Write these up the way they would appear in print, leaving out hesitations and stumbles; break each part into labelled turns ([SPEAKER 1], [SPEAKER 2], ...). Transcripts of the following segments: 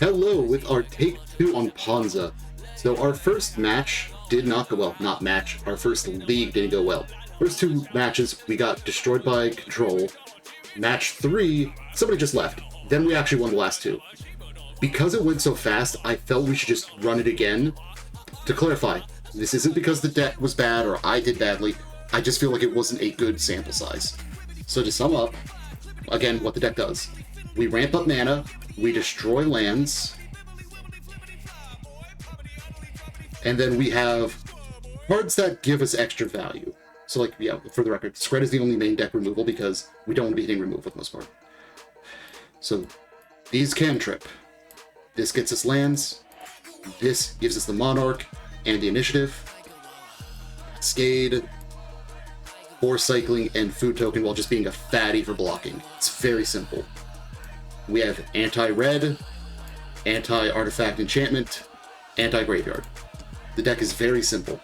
[SPEAKER 1] Hello with our take 2 on Ponza. So our first match did not go well. Not match, our first league didn't go well. First two matches, we got destroyed by control. Match 3, somebody just left. Then we actually won the last two. Because it went so fast, I felt we should just run it again. To clarify, this isn't because the deck was bad or I did badly. I just feel like it wasn't a good sample size. So to sum up, again, what the deck does. We ramp up mana, we destroy lands, and then we have cards that give us extra value. So, like, yeah, for the record, Spread is the only main deck removal because we don't want to be hitting remove for the most part. So, these cantrip. This gets us lands. This gives us the Monarch and the Initiative. Cascade, Force Cycling, and Food Token while just being a fatty for blocking. It's very simple. We have anti-red, anti-artifact enchantment, anti-graveyard. The deck is very simple.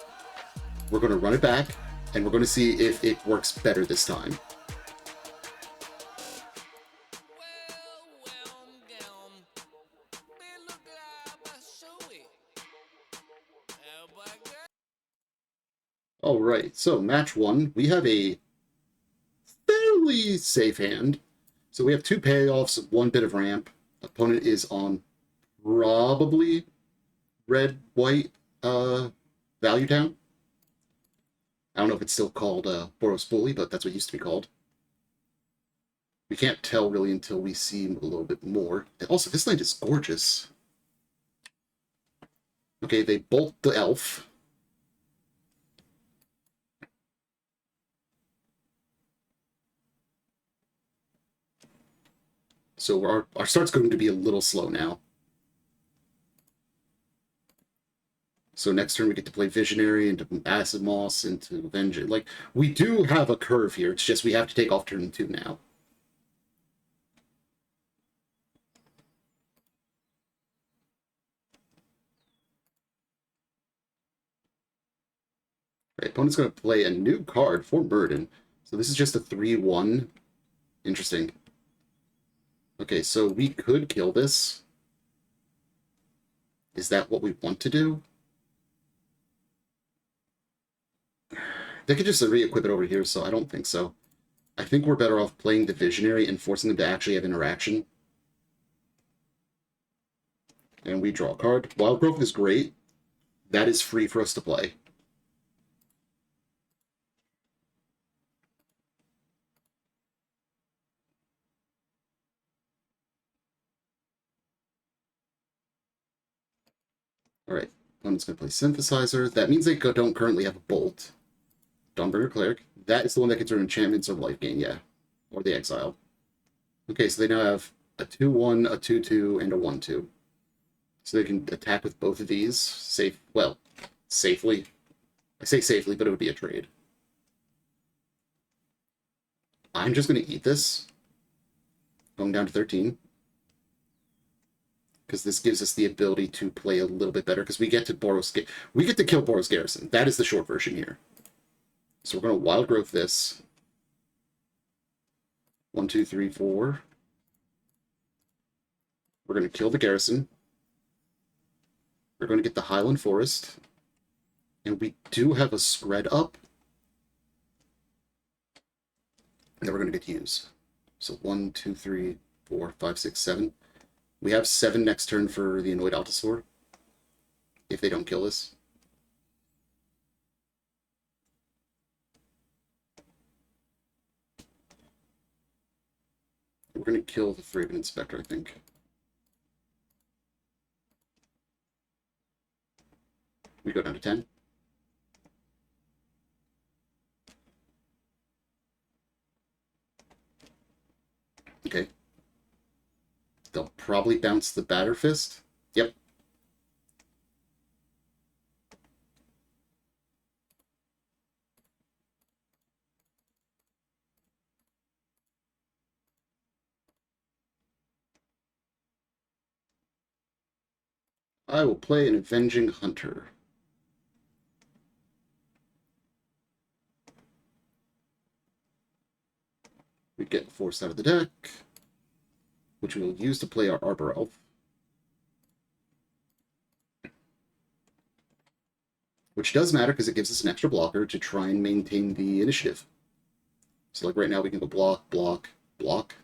[SPEAKER 1] We're going to run it back, and we're going to see if it works better this time. Alright, so match 1, we have a fairly safe hand. So we have 2 payoffs, 1 bit of ramp. Opponent is on probably red-white value town. I don't know if it's still called Boros Bully, but that's what it used to be called. We can't tell really until we see a little bit more. And also, this land is gorgeous. Okay, they bolt the elf. So our start's going to be a little slow now. So next turn we get to play Visionary into Acid Moss into Vengeance. Like, we do have a curve here. It's just we have to take off turn 2 now. Right, opponent's going to play a new card for Burden. So this is just a 3-1. Interesting. Okay, so we could kill this. Is that what we want to do? They could just re-equip it over here, so I don't think so. I think we're better off playing the Visionary and forcing them to actually have interaction. And we draw a card. Wild Growth is great. That is free for us to play. Alright, opponent's going to play Synthesizer. That means they don't currently have a Bolt. Dawnbringer Cleric. That is the one that gets rid of enchantments or life gain, yeah. Or the Exile. Okay, so they now have a 2-1, a 2-2, and a 1-2. So they can attack with both of these. Safely. I say safely, but it would be a trade. I'm just going to eat this. Going down to 13. Because this gives us the ability to play a little bit better. Because we get to kill Boros Garrison. That is the short version here. So we're going to Wild Growth this. 1, 2, 3, 4. We're going to kill the Garrison. We're going to get the Highland Forest. And we do have a Spread up. That we're going to get to use. So 1, 2, 3, 4, 5, 6, 7. We have 7 next turn for the Annoyed Altasaur. If they don't kill us. We're going to kill the Thraben Inspector, I think. We go down to 10. Okay. They'll probably bounce the Batter Fist. Yep. I will play an Avenging Hunter. We get forced out of the deck, which we will use to play our Arbor Elf. which does matter because it gives us an extra blocker to try and maintain the initiative. So like right now we can go block, block, block.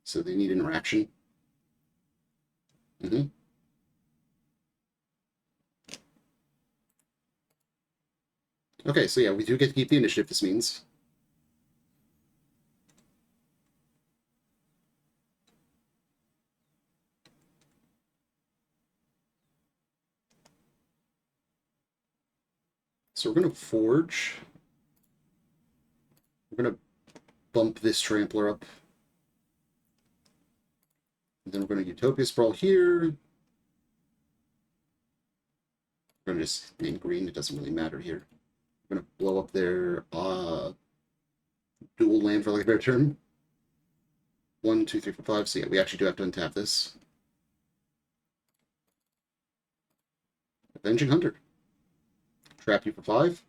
[SPEAKER 1] So they need interaction. Okay, so yeah, we do get to keep the initiative, this means. So we're going to Forge. We're going to bump this Trampler up. And then we're going to Utopia Sprawl here. We're going to just name green. It doesn't really matter here. We're going to blow up their dual land, for like a better term. 1, 2, 3, 4, 5. So yeah, we actually do have to untap this. Avenging Hunter. Trap you for 5.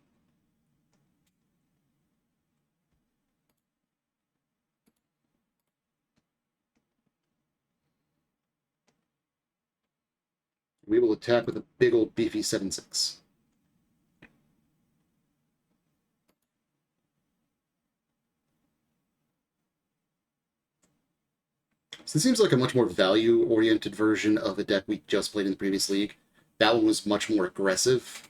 [SPEAKER 1] We will attack with a big old beefy 7/6. So this seems like a much more value-oriented version of a deck we just played in the previous league. That one was much more aggressive.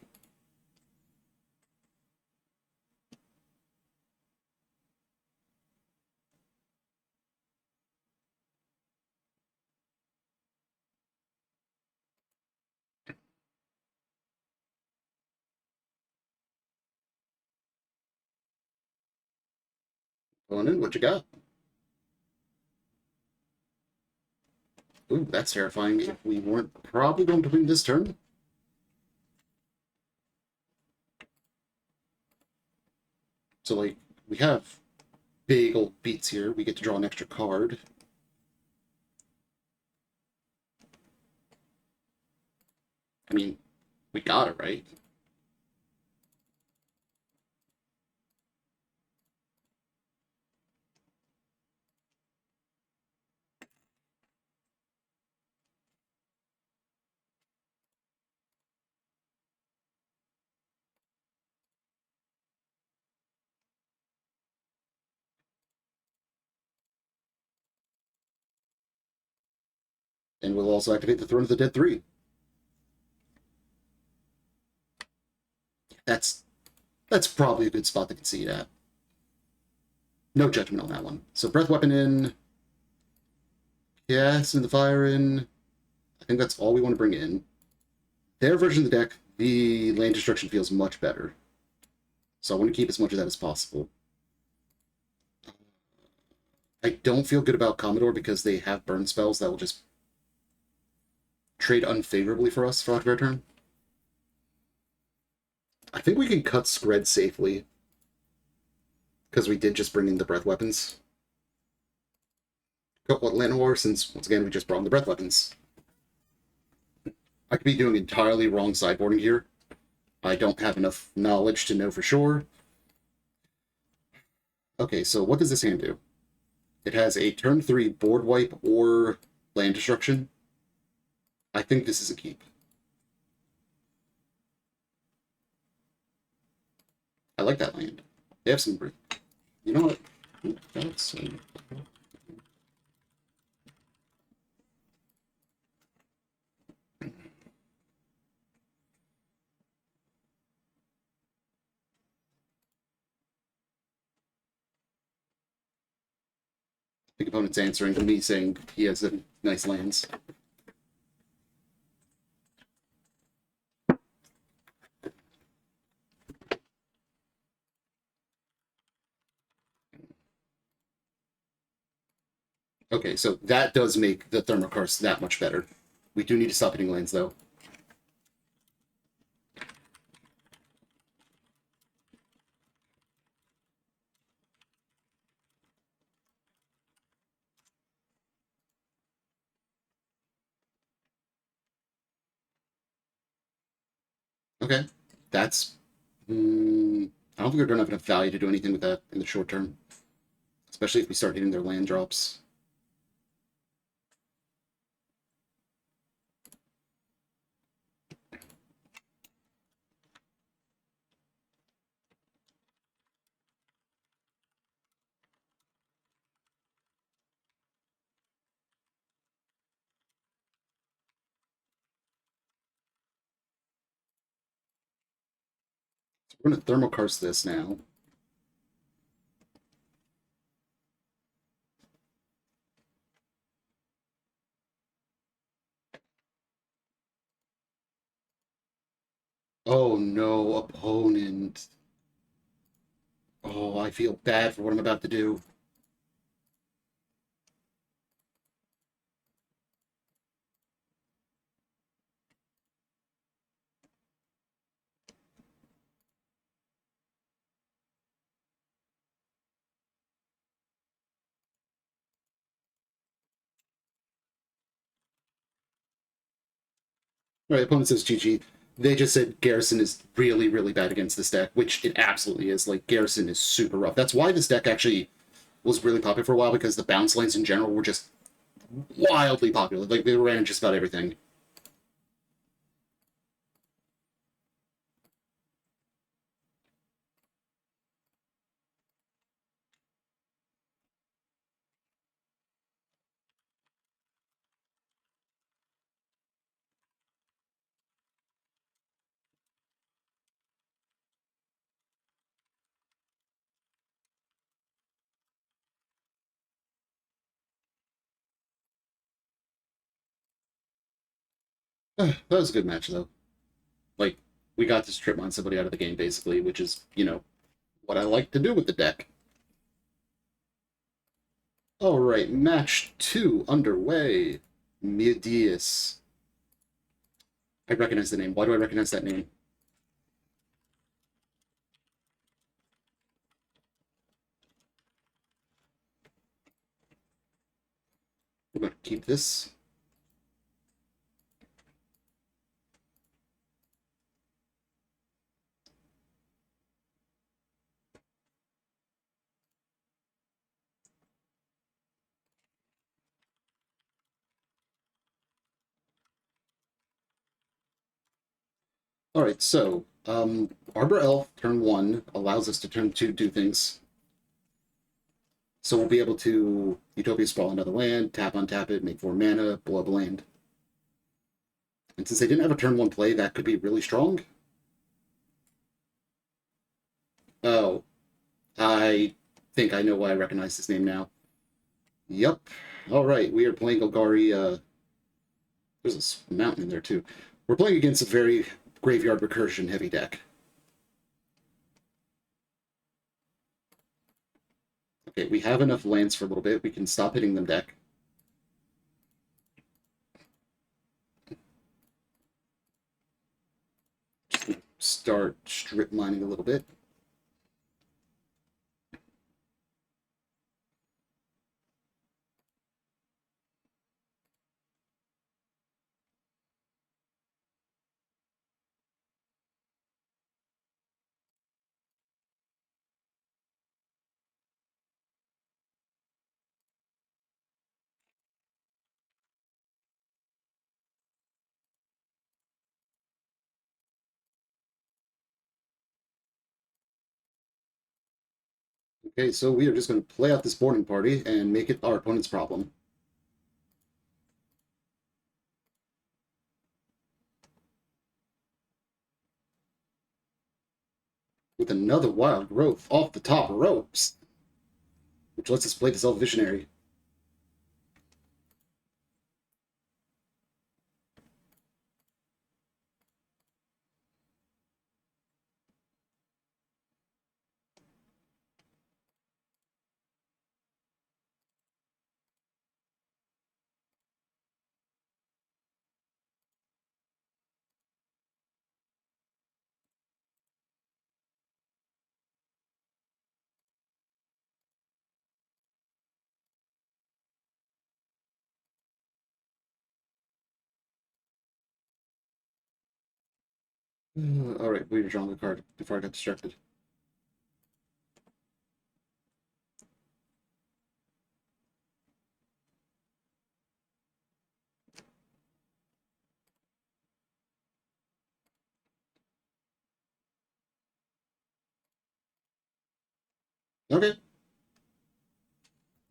[SPEAKER 1] Opponent, what you got? Ooh, that's terrifying. If we weren't probably going to win this turn. So, like, we have big old beats here. We get to draw an extra card. I mean, we got it, right? And we'll also activate the Throne of the Dead 3. That's probably a good spot to concede at. No judgment on that one. So Breath Weapon in. Yes, and the Fire in. I think that's all we want to bring in. Their version of the deck, the land destruction feels much better. So I want to keep as much of that as possible. I don't feel good about Commodore because they have burn spells that will just trade unfavorably for us, for lack of a better term. I think we can cut Scred safely because we did just bring in the breath weapons. Cut what Land War, since once again we just brought in the breath weapons. I could be doing entirely wrong sideboarding here. I don't have enough knowledge to know for sure. Okay, so what does this hand do? It has a turn 3 board wipe or land destruction. I think this is a keep. I like that land. They have some... You know what? That's... The opponent's answering to me saying he has a nice lands. Okay, so that does make the Thermokarst that much better. We do need to stop hitting lands, though. Okay, that's... I don't think we're going to have enough value to do anything with that in the short term. Especially if we start hitting their land drops. So we're going to thermokarst this now. Oh no, opponent. Oh, I feel bad for what I'm about to do. Right, opponent says GG. They just said Garrison is really, really bad against this deck, which it absolutely is. Like, Garrison is super rough. That's why this deck actually was really popular for a while, because the bounce lanes in general were just wildly popular. Like, they ran just about everything. That was a good match, though. Like, we got to strip mine somebody out of the game, basically, which is, you know, what I like to do with the deck. Alright, match 2 underway. Midius. I recognize the name. Why do I recognize that name? We're going to keep this. Alright, so, Arbor Elf, turn 1, allows us to turn 2 do things. So we'll be able to Utopia Sprawl another land, tap untap it, make 4 mana, blow up a land. And since they didn't have a turn 1 play, that could be really strong. Oh, I think I know why I recognize this name now. Yep. Alright, we are playing Golgari, there's a mountain in there too. We're playing against a very graveyard recursion heavy deck. Okay, we have enough lands for a little bit. We can stop hitting them deck. Just start strip mining a little bit. Okay, so we are just going to play out this boarding party and make it our opponent's problem. With another wild growth off the top ropes, which lets us play this Elf Visionary. Alright, we were drawing a card before I got distracted. Okay.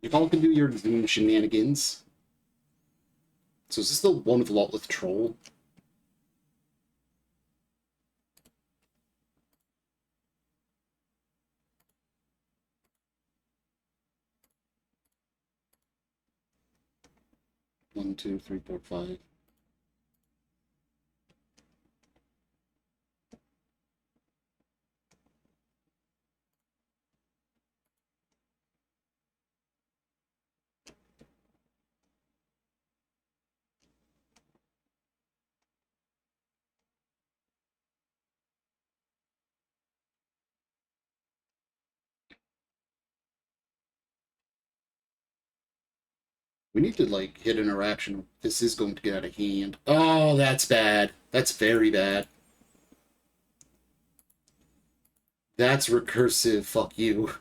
[SPEAKER 1] You all can do your Zoom shenanigans. So is this the one with Lawless Troll? 2, 3, 4, 5. We need to, like, hit interaction. This is going to get out of hand. Oh, that's bad. That's very bad. That's recursive. Fuck you.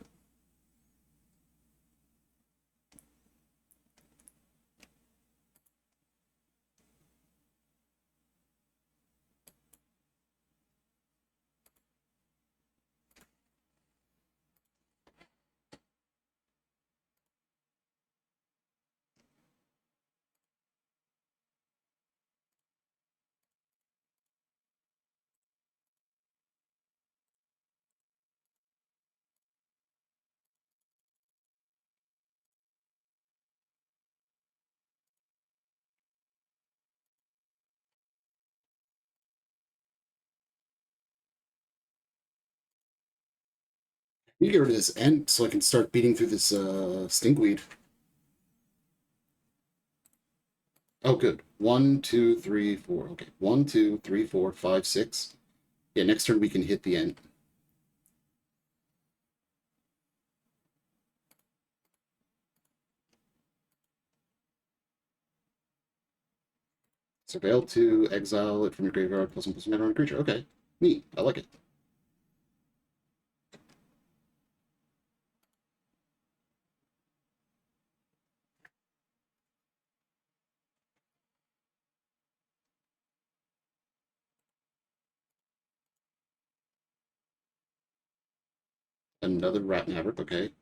[SPEAKER 1] You get rid of this end so I can start beating through this stinkweed. Oh, good. 1, 2, 3, 4. Okay. 1, 2, 3, 4, 5, 6. Yeah, next turn we can hit the end. Surveil to exile it from your graveyard, +1/+1 on a creature. Okay. Neat. I like it. Another Rat Maverick. Okay.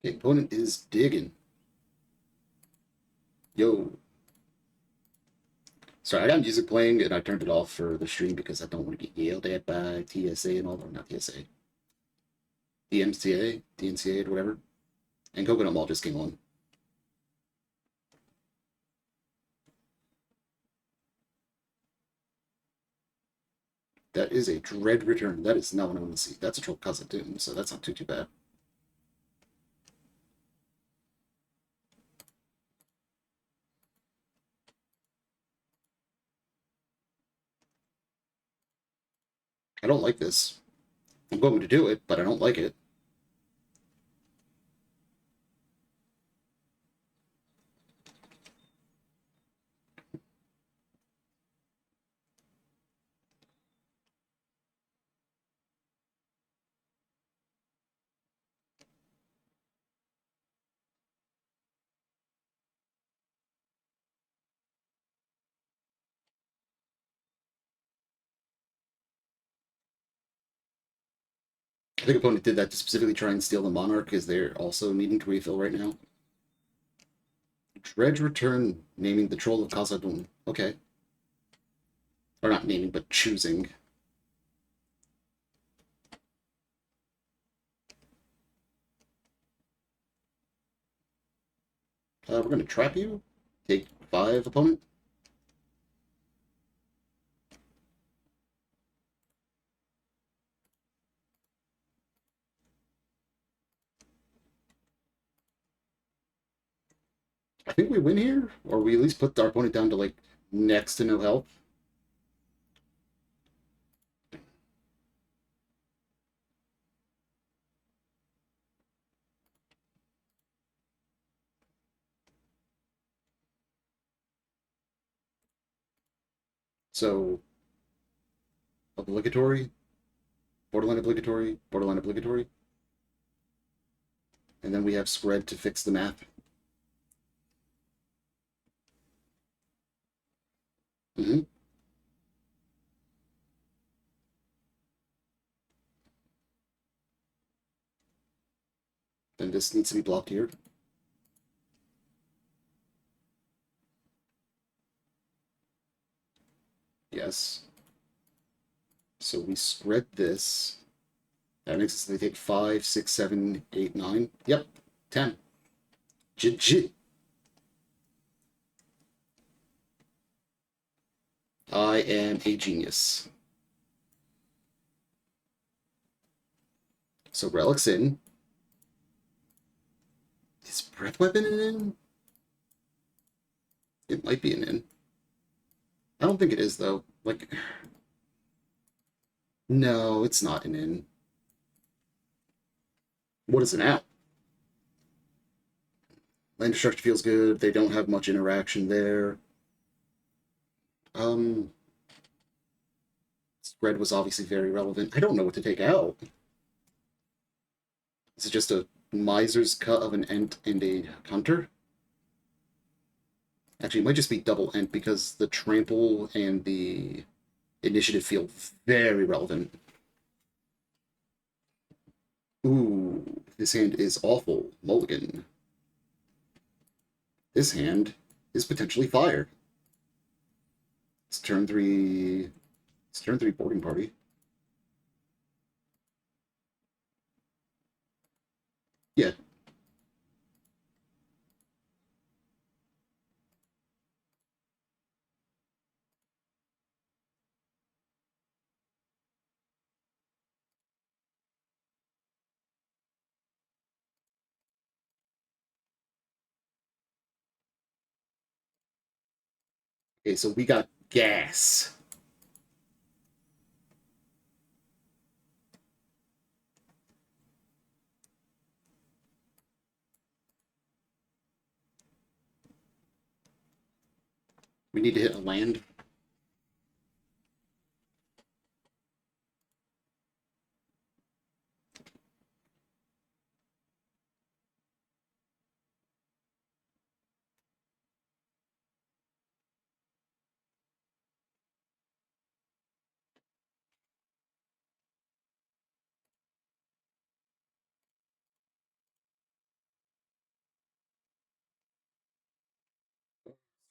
[SPEAKER 1] The opponent is digging. Yo. Sorry, I got music playing and I turned it off for the stream because I don't want to get yelled at by TSA and all that. Not TSA. DMCA, DNCA, or whatever. And Coconut Mall just came on. That is a Dread Return. That is not what I want to see. That's a Troll Khazad-dûm, so that's not too bad. I don't like this. I'm going to do it, but I don't like it. I think opponent did that to specifically try and steal the Monarch because they're also needing to refill right now. Dredge Return, naming the Troll of Khazad-dûm. Okay. Or not naming, but choosing. We're going to trap you. Take 5, opponent. I think we win here, or we at least put our opponent down to, like, next to no health. So, obligatory, borderline obligatory, borderline obligatory. And then we have spread to fix the math. Mm-hmm. Then this needs to be blocked here. Yes. So we spread this. That makes us, they take 5, 6, 7, 8, 9. Yep, 10. GG. I am a genius. So Relic's in. Is Breath Weapon an in? It might be an in. I don't think it is, though. Like, no, it's not an in. What is it now? Land Destruction feels good. They don't have much interaction there. Spread was obviously very relevant. I don't know what to take out. Is it just a miser's cut of an Ent and a hunter? Actually, it might just be double Ent because the trample and the initiative feel very relevant. Ooh, this hand is awful. Mulligan. This hand is potentially fire. It's turn 3. It's turn 3 boarding party. Yeah. Okay, so we got gas. We need to hit a land.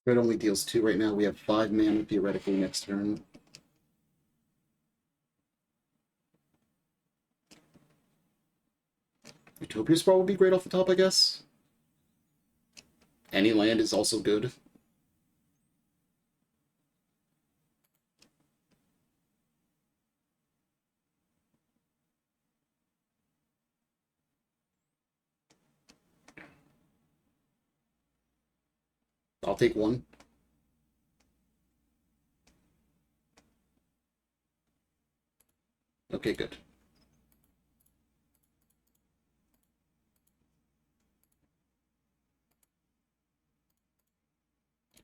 [SPEAKER 1] Red only deals 2 right now. We have 5 mana theoretically next turn. Utopia Sprawl would be great off the top, I guess. Any land is also good. I'll take 1. Okay, good.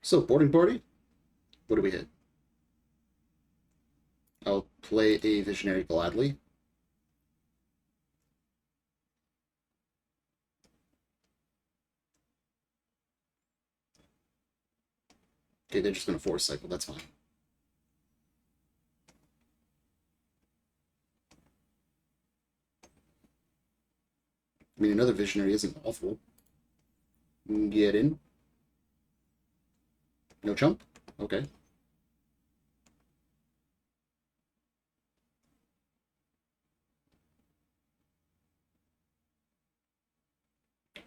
[SPEAKER 1] So, boarding party. What do we hit? I'll play a Visionary gladly. Okay, they're just going to force cycle. That's fine. I mean, another Visionary isn't awful. Get in. No chump? Okay.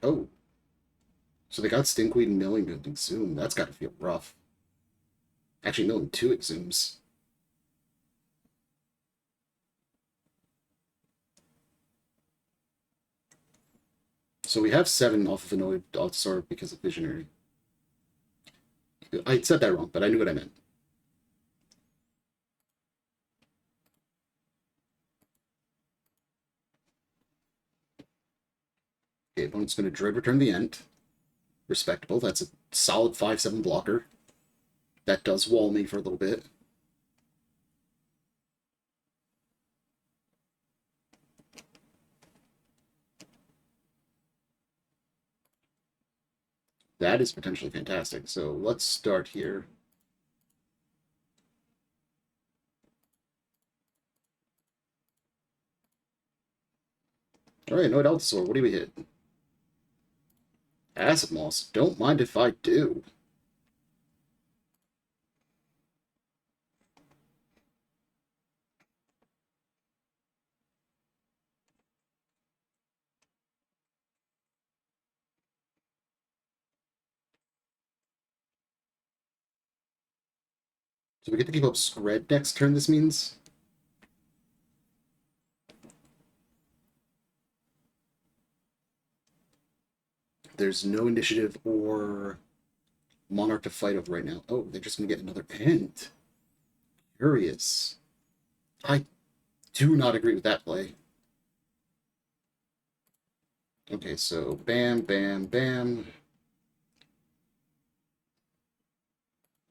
[SPEAKER 1] Oh. So they got Stinkweed and milling to Exhume. That's got to feel rough. Actually, milling 2 Exhumes. So we have 7 off of Annoyed Altasaur because of Visionary. I said that wrong, but I knew what I meant. Okay, opponent's going to Dread Return the End. Respectable. That's a solid 5/7 blocker. That does wall me for a little bit. That is potentially fantastic. So let's start here. All right, Annoyed Altasaur, what do we hit? Acid moss. Don't mind if I do. So we get to keep up spread next turn, this means? There's no initiative or monarch to fight over right now. Oh, they're just going to get another end. Curious. I do not agree with that play. Okay, so bam, bam, bam.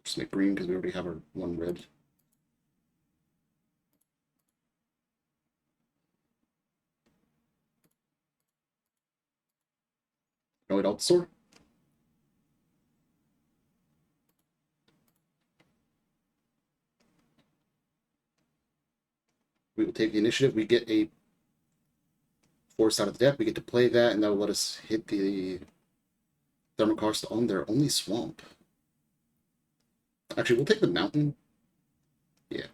[SPEAKER 1] Just make green because we already have our one red. No, it sword. We will take the initiative. We get a force out of the deck. We get to play that, and that will let us hit the Thermokarst on their only swamp. Actually, we'll take the mountain. Yeah.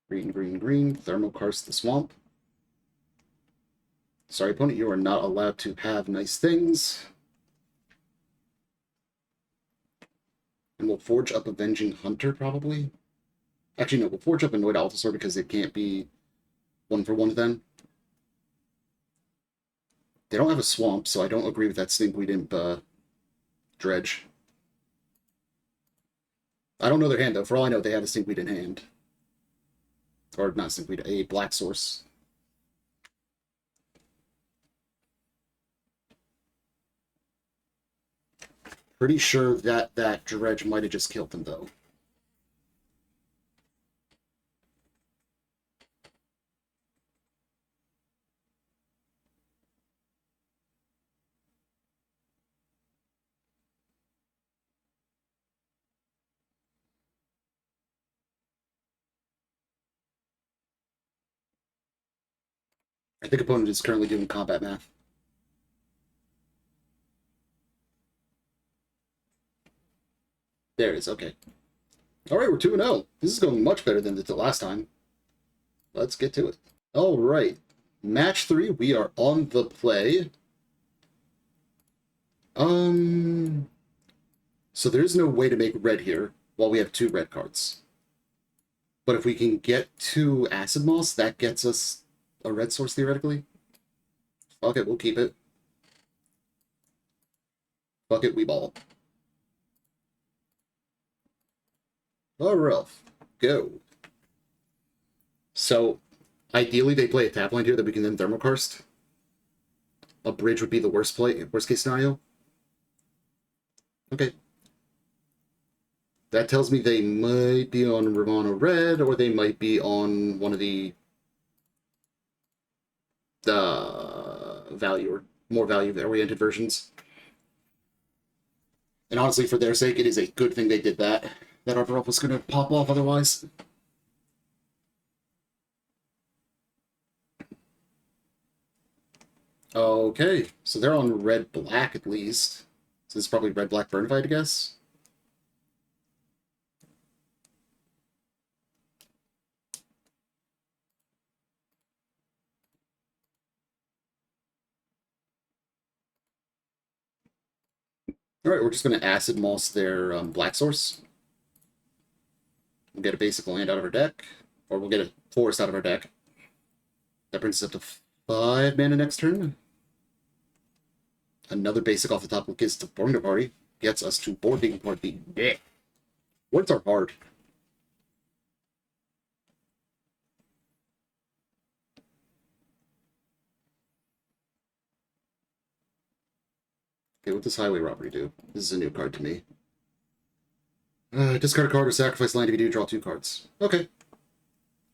[SPEAKER 1] Green, green, green. Thermokarst the swamp. Sorry, opponent, you are not allowed to have nice things. And we'll forge up Avenging Hunter, probably. Actually, no, we'll forge up Annoyed Altasaur because it can't be 1-for-1 then. They don't have a swamp, so I don't agree with that Stinkweed Imp dredge. I don't know their hand, though. For all I know, they have a Stinkweed in hand. Or not Stinkweed, a Black Source. Pretty sure that dredge might have just killed them, though. I think opponent is currently doing combat math. There it is, okay. Alright, we're 2-0. This is going much better than the last time. Let's get to it. Alright. Match 3, we are on the play. So there's no way to make red here while we have 2 red cards. But if we can get to Acid Moss, that gets us a red source, theoretically. Fuck it, we'll keep it. Fuck it, we ball. Alright, go. So, ideally they play a tap land here that we can then Thermokarst. A bridge would be the worst case scenario. Okay. That tells me they might be on Romano Red, or they might be on one of the value or more value-oriented versions. And honestly, for their sake, it is a good thing they did that. That Arbor Elf was going to pop off otherwise. Okay, so they're on red-black at least. So this is probably red-black burn fight, I guess. Alright, we're just going to Acid Moss their Black Source. We'll get a basic land out of our deck. Or we'll get a forest out of our deck. That brings us up to 5 mana next turn. Another basic off the top will get us to Boarding Party. Gets us to Boarding Party. Yeah. Words are hard. Okay, what does Highway Robbery do? This is a new card to me. Discard a card or sacrifice land if you do, draw 2 cards. Okay.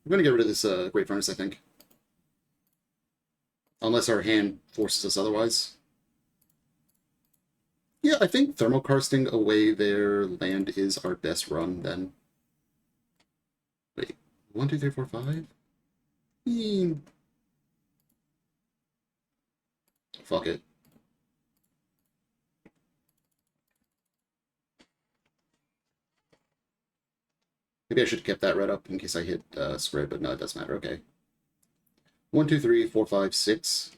[SPEAKER 1] We're going to get rid of this Great Furnace, I think. Unless our hand forces us otherwise. Yeah, I think Thermokarsting away their land is our best run, then. Wait, 1, 2, 3, 4, 5? Fuck it. Maybe I should have kept that red up in case I hit spread, but no, it doesn't matter. Okay. 1, 2, 3, 4, 5, 6.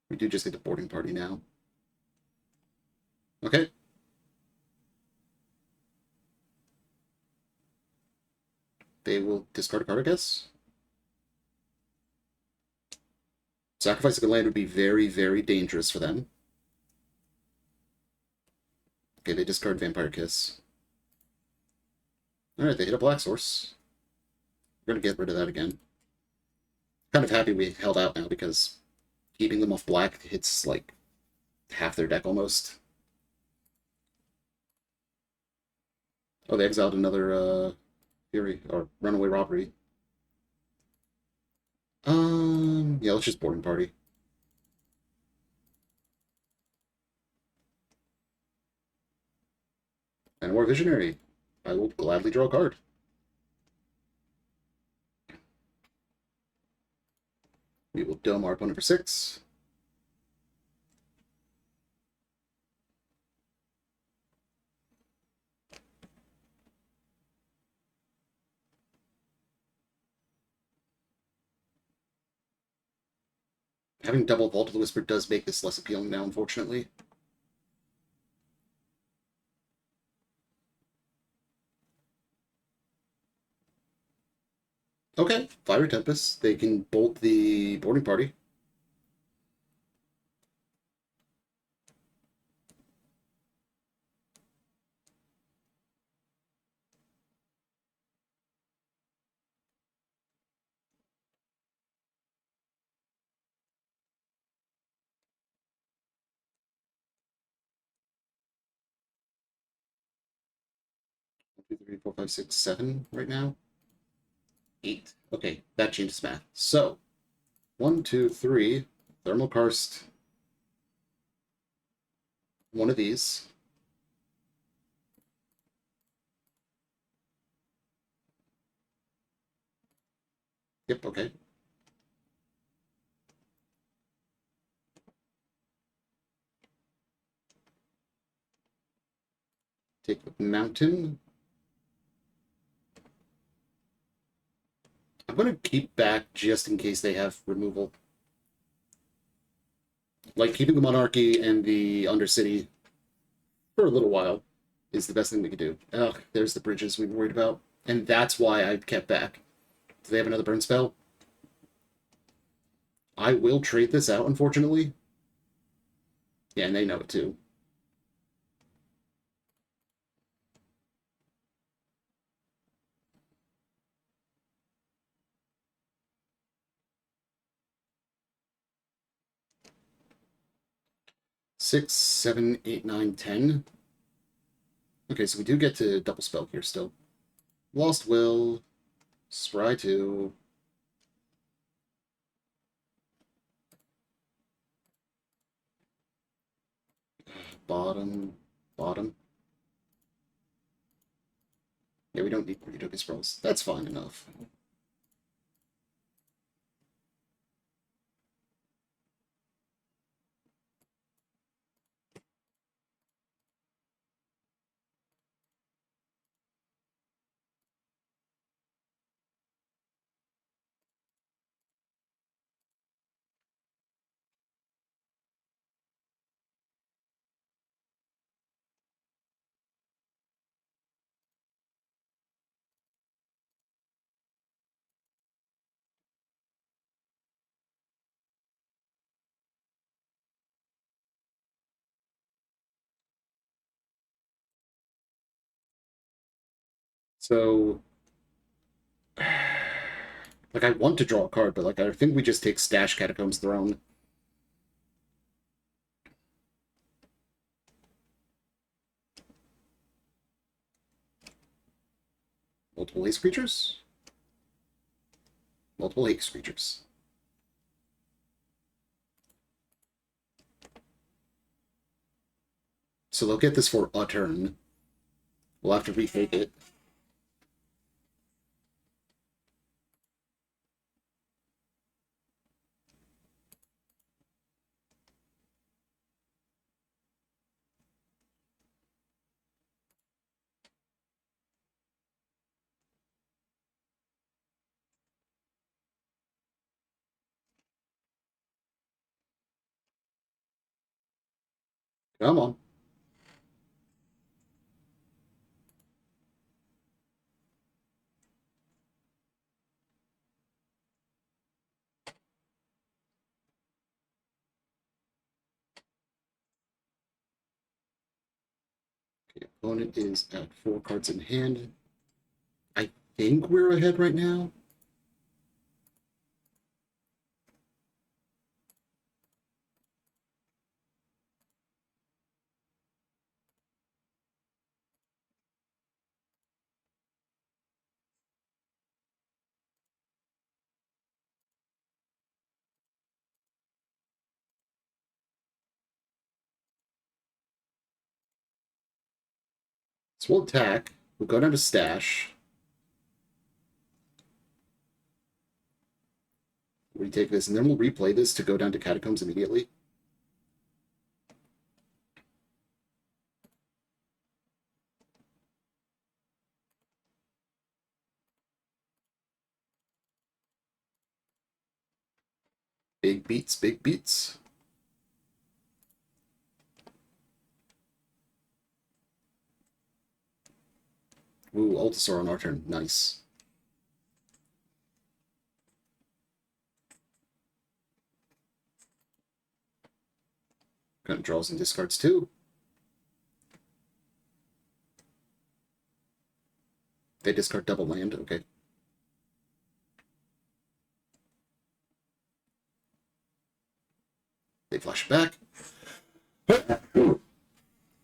[SPEAKER 1] We do just get the boarding party now. Okay. They will discard a card, I guess. Sacrificing a land would be very, very dangerous for them. Okay, they discard Vampire Kiss. Alright, they hit a black source. We're gonna get rid of that again. Kind of happy we held out now because keeping them off black hits like half their deck almost. Oh, they exiled another Fury or Runaway Robbery. Yeah, let's just boarding party. And more Visionary. I will gladly draw a card. We will dome our opponent for 6. Having double Vault of the Whisper does make this less appealing now, unfortunately. Okay, Fiery Tempest. They can bolt the boarding party. One, 2, 3, 4, 5, 6, 7 right now. 8. Okay, that changes math. So, 1, 2, 3, Thermal Karst. One of these. Yep, okay. Take the Mountain. I'm going to keep back just in case they have removal. Like, keeping the Monarchy and the Undercity for a little while is the best thing we can do. Ugh, there's the bridges we were worried about. And that's why I kept back. Do they have another burn spell? I will trade this out, unfortunately. Yeah, and they know it too. Six, 7, 8, 9, 10. Okay, so we do get to double spell here still. Lost Will, Spry 2. Bottom. Yeah, we don't need Ritoki Spells. That's fine enough. So, like, I want to draw a card, but, like, I think we just take Stash Catacombs Throne. Multiple Haste Creatures? Multiple Haste Creatures. So they'll get this for a turn. We'll have to retake it. Come on. Okay, opponent is at 4 cards in hand. I think we're ahead right now. So we'll attack. We'll go down to stash. Retake this, and then we'll replay this to go down to catacombs immediately. Big beats, big beats. Ooh, Altasaur on our turn. Nice. Gonna draw some discards too. They discard double land. Okay. They flash back.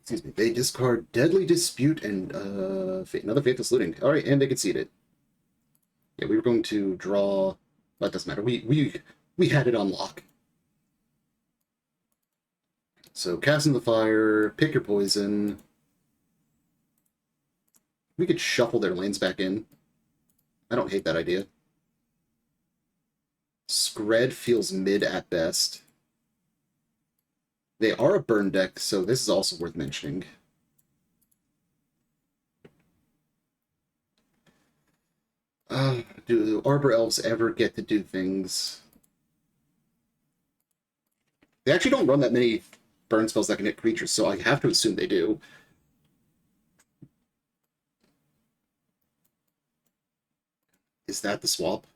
[SPEAKER 1] Excuse me. They discard Deadly Dispute and another Faithless Looting. All right, and they concede it. Yeah, we were going to draw. That doesn't matter. We had it on lock. So cast in the fire, pick your poison. We could shuffle their lanes back in. I don't hate that idea. Scred feels mid at best. They are a burn deck, so this is also worth mentioning. Do Arbor Elves ever get to do things? They actually don't run that many burn spells that can hit creatures, so I have to assume they do. Is that the swap?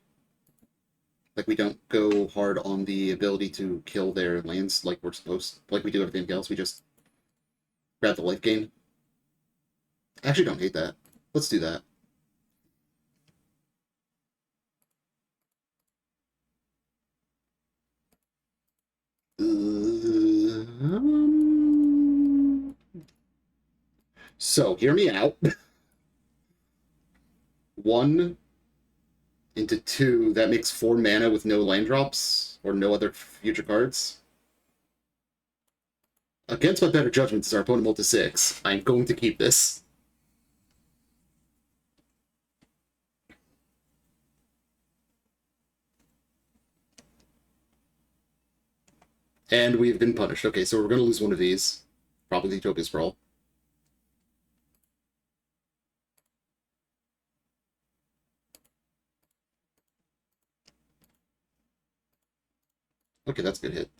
[SPEAKER 1] Like, we don't go hard on the ability to kill their lands like we're supposed, like we do everything else, we just grab the life gain? I actually don't hate that. Let's do that. So, hear me out. 1 into 2, that makes 4 mana with no land drops, or no other future cards. Against my better judgment, since our opponent rolled to 6, I'm going to keep this. And we've been punished. Okay, so we're going to lose one of these. Probably the Utopia Sprawl. Okay, that's a good hit.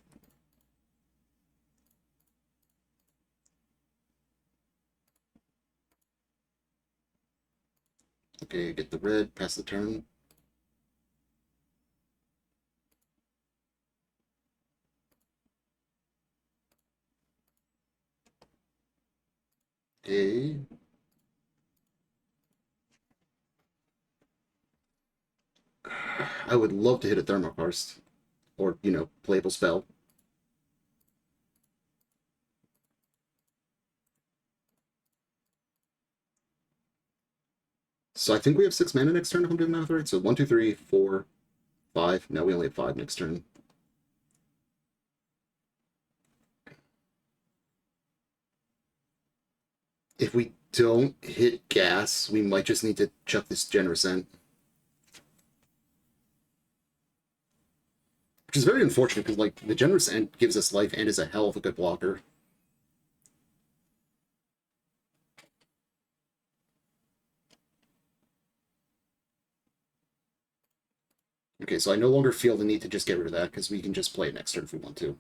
[SPEAKER 1] Okay, get the red, pass the turn. Okay. I would love to hit a Thermokarst. Or, you know, playable spell. So I think we have 6 mana next turn, if I'm doing math right. So 1, 2, 3, 4, 5. No, we only have 5 next turn. If we don't hit gas, we might just need to chuck this Generous End. Which is very unfortunate, because, like, the Generous End gives us life and is a hell of a good blocker. Okay, so I no longer feel the need to just get rid of that, because we can just play it next turn if we want to.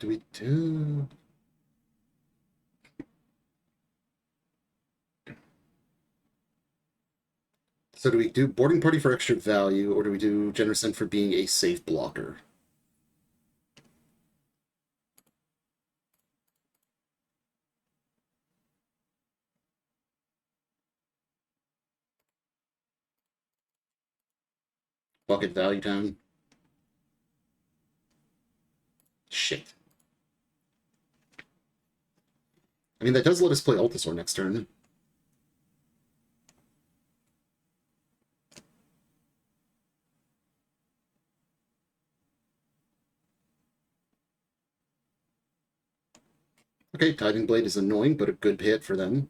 [SPEAKER 1] Do we do... So do we do boarding party for extra value, or do we do generous send for being a safe blocker? Bucket value town. Shit. I mean, that does let us play Altasaur next turn. Okay, Tithing Blade is annoying, but a good hit for them.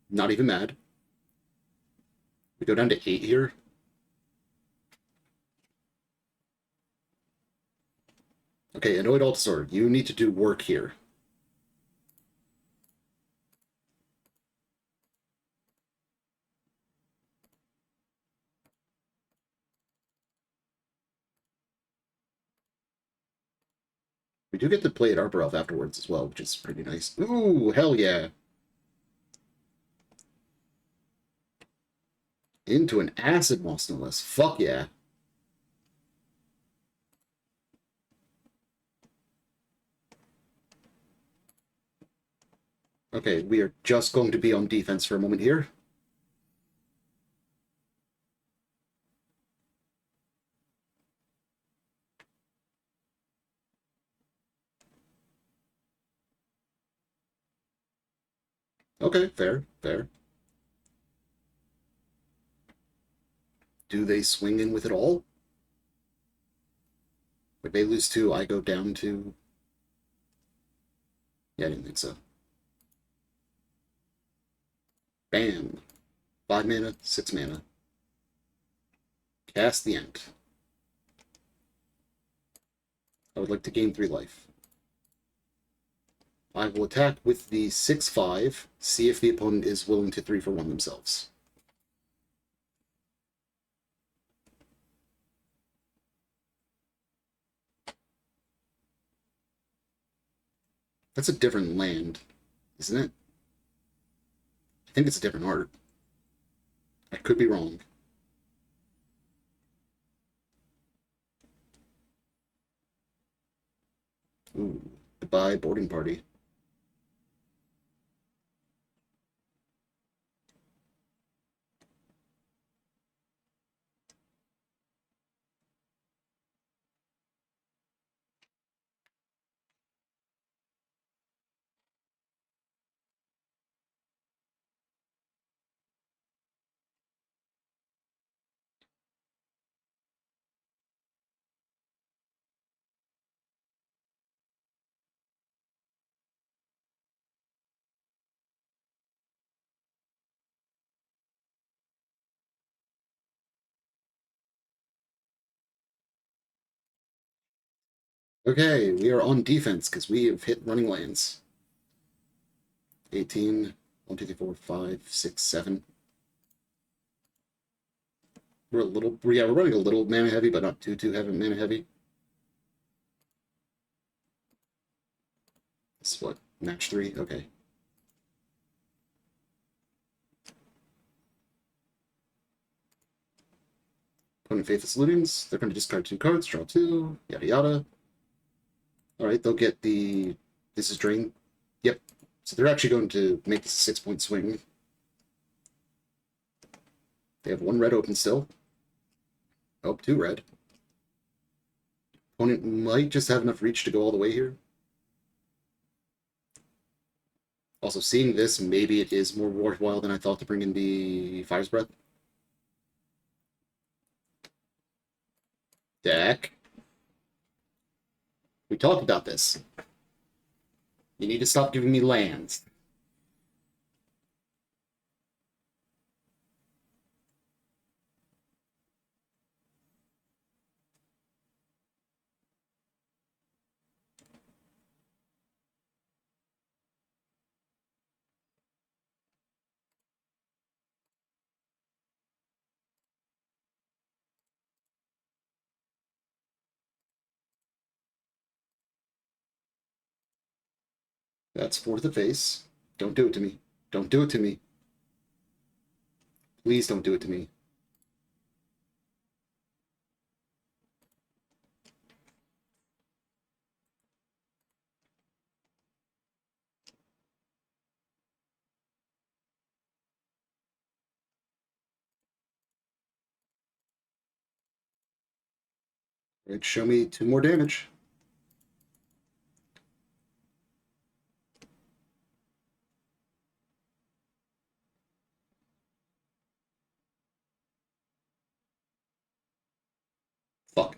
[SPEAKER 1] Not even mad. We go down to 8 here. Okay, Annoyed Altasaur, you need to do work here. We do get to play at Arbor Elf afterwards as well, which is pretty nice. Ooh, hell yeah. Into an Acid Moss, no less. Fuck yeah. Okay, we are just going to be on defense for a moment here. Okay, fair, fair. Do they swing in with it all? If they lose 2, I go down to... Yeah, I didn't think so. Bam. 5 mana, 6 mana. Cast the End. I would like to gain 3 life. I will attack with the 6/5, see if the opponent is willing to 3-for-1 themselves. That's a different land, isn't it? I think it's a different art. I could be wrong. Ooh, goodbye, boarding party. Okay, we are on defense because we have hit running lands. 18, 1, 2, 3, 4, 5, 6, 7. We're a little, yeah, we're running a little mana heavy, but not too heavy mana heavy. This is what, match 3? Okay. Opponent Faithless Lootings, they're going to discard 2 cards, draw 2, yada yada. Alright, they'll get the... This is drain. Yep. So they're actually going to make this a 6-point swing. They have 1 red open still. Oh, 2 red. Opponent might just have enough reach to go all the way here. Also, seeing this, maybe it is more worthwhile than I thought to bring in the Fire's Breath. Deck. We talked about this. You need to stop giving me lands. That's for the face. Don't do it to me. Don't do it to me. Please don't do it to me. Right, show me 2 more damage. Fuck.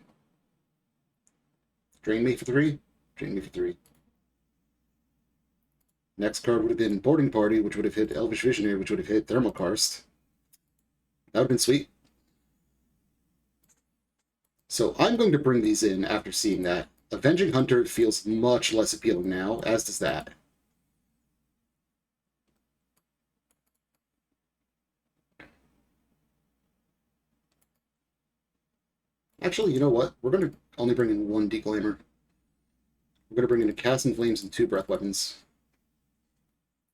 [SPEAKER 1] Drain me for 3. Drain me for 3. Next card would have been Boarding Party, which would have hit Elvish Visionary, which would have hit Thermokarst. That would have been sweet. So I'm going to bring these in after seeing that. Avenging Hunter feels much less appealing now, as does that. Actually, you know what? We're going to only bring in 1 Declaimer. We're going to bring in a Cast in Flames and 2 Breath Weapons.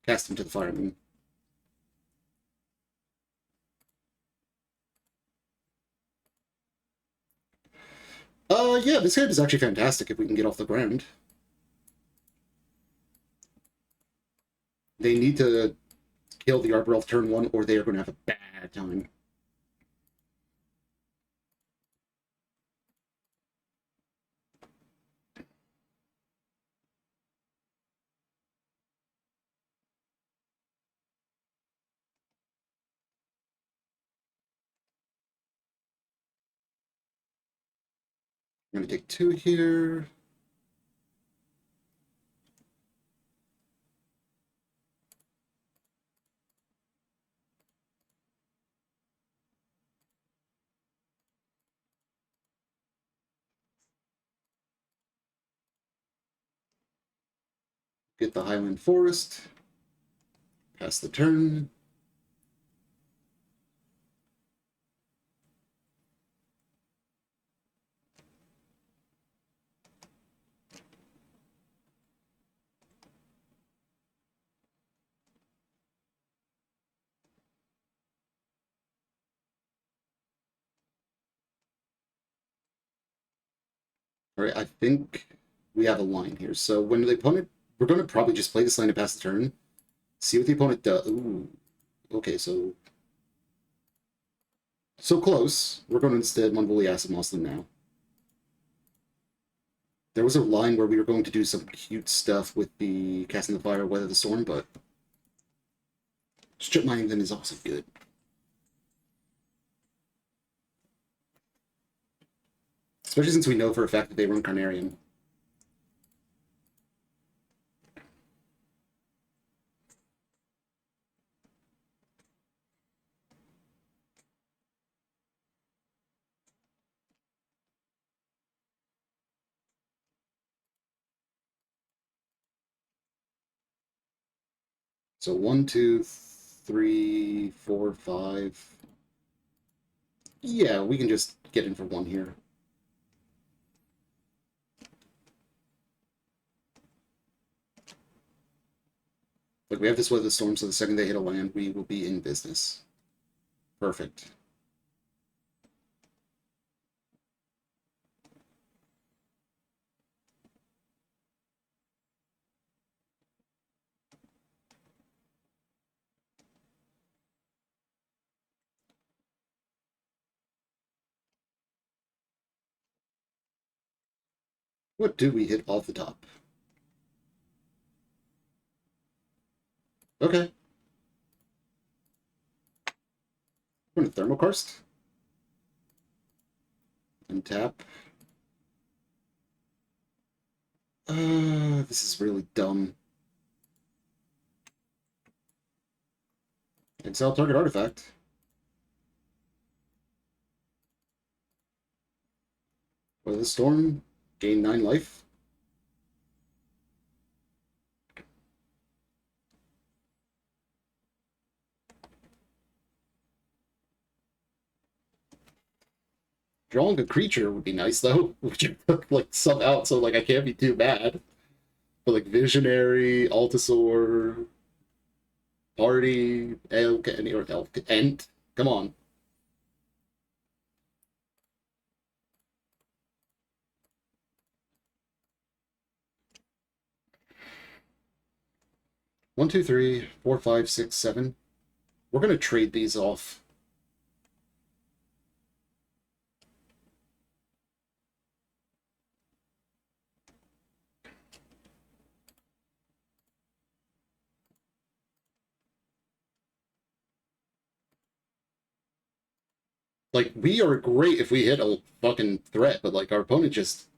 [SPEAKER 1] Cast him to the Fireman. Yeah, this hand is actually fantastic if we can get off the ground. They need to kill the Arbor Elf turn 1, or they are going to have a bad time. I'm going to take 2 here. Get the Highland Forest. Pass the turn. All right, I think we have a line here. So when the opponent, we're going to probably just play this line to pass the turn. See what the opponent does. Ooh, okay, so close. We're going to instead Mongolia Acid Moss them now. There was a line where we were going to do some cute stuff with the Casting the Fire, Weather the Storm, but strip mining them is also good. Especially since we know for a fact that they run Carnarian. So 1, 2, 3, 4, 5. Yeah, we can just get in for 1 here. Like, we have this Weather Storm, so the second they hit a land, we will be in business. Perfect. What do we hit off the top? Okay. We're going to Thermokarst. Untap. This is really dumb. Exile target artifact. Weather the Storm. Gain 9 life. Drawing a creature would be nice, though. Which like sub out, so like I can't be too bad. But like Visionary, Altasaur, Party, Elk, or Elk, Ent. Come on. One, two, three, four, five, six, seven. We're gonna trade these off. Like, we are great if we hit a fucking threat, but like our opponent just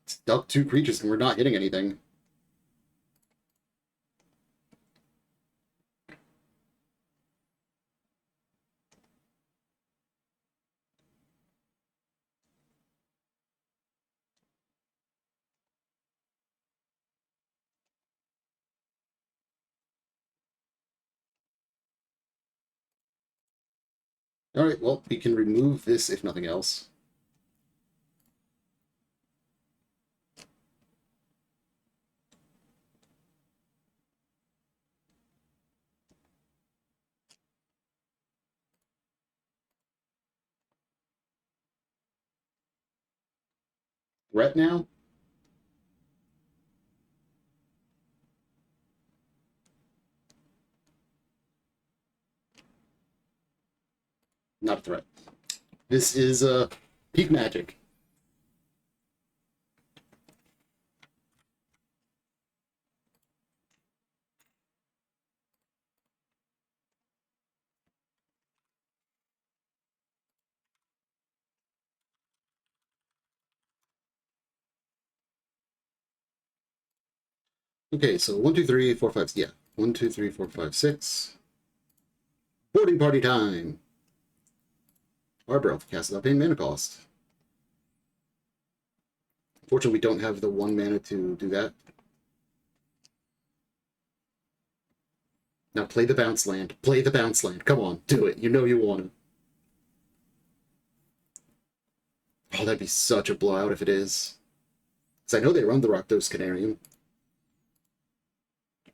[SPEAKER 1] stuck two creatures and we're not hitting anything. Alright, well, we can remove this if nothing else. Threat now? Not a threat. This is peak magic. Okay, so 1, 2, 3, 4, 5. Yeah. 1, 2, 3, 4, 5, 6. Boarding party time. Arbor Elf cast without paying mana cost. Fortunately, we don't have the 1 mana to do that. Now play the bounce land. Play the bounce land. Come on, do it. You know you want it. Oh, that'd be such a blowout if it is. Because I know they run the Rakdos Canarium.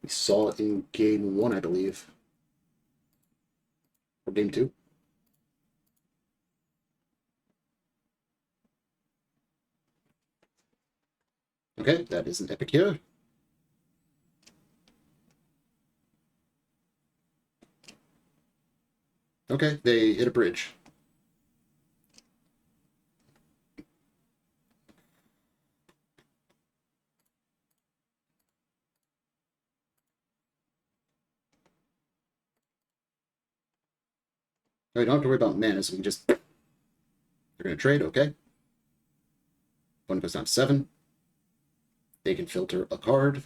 [SPEAKER 1] We saw it in game 1, I believe. Or game 2. Okay, that is an epic here. Okay, they hit a bridge. I don't have to worry about mana, so we can just... They're going to trade, okay. One goes down to 7. They can filter a card.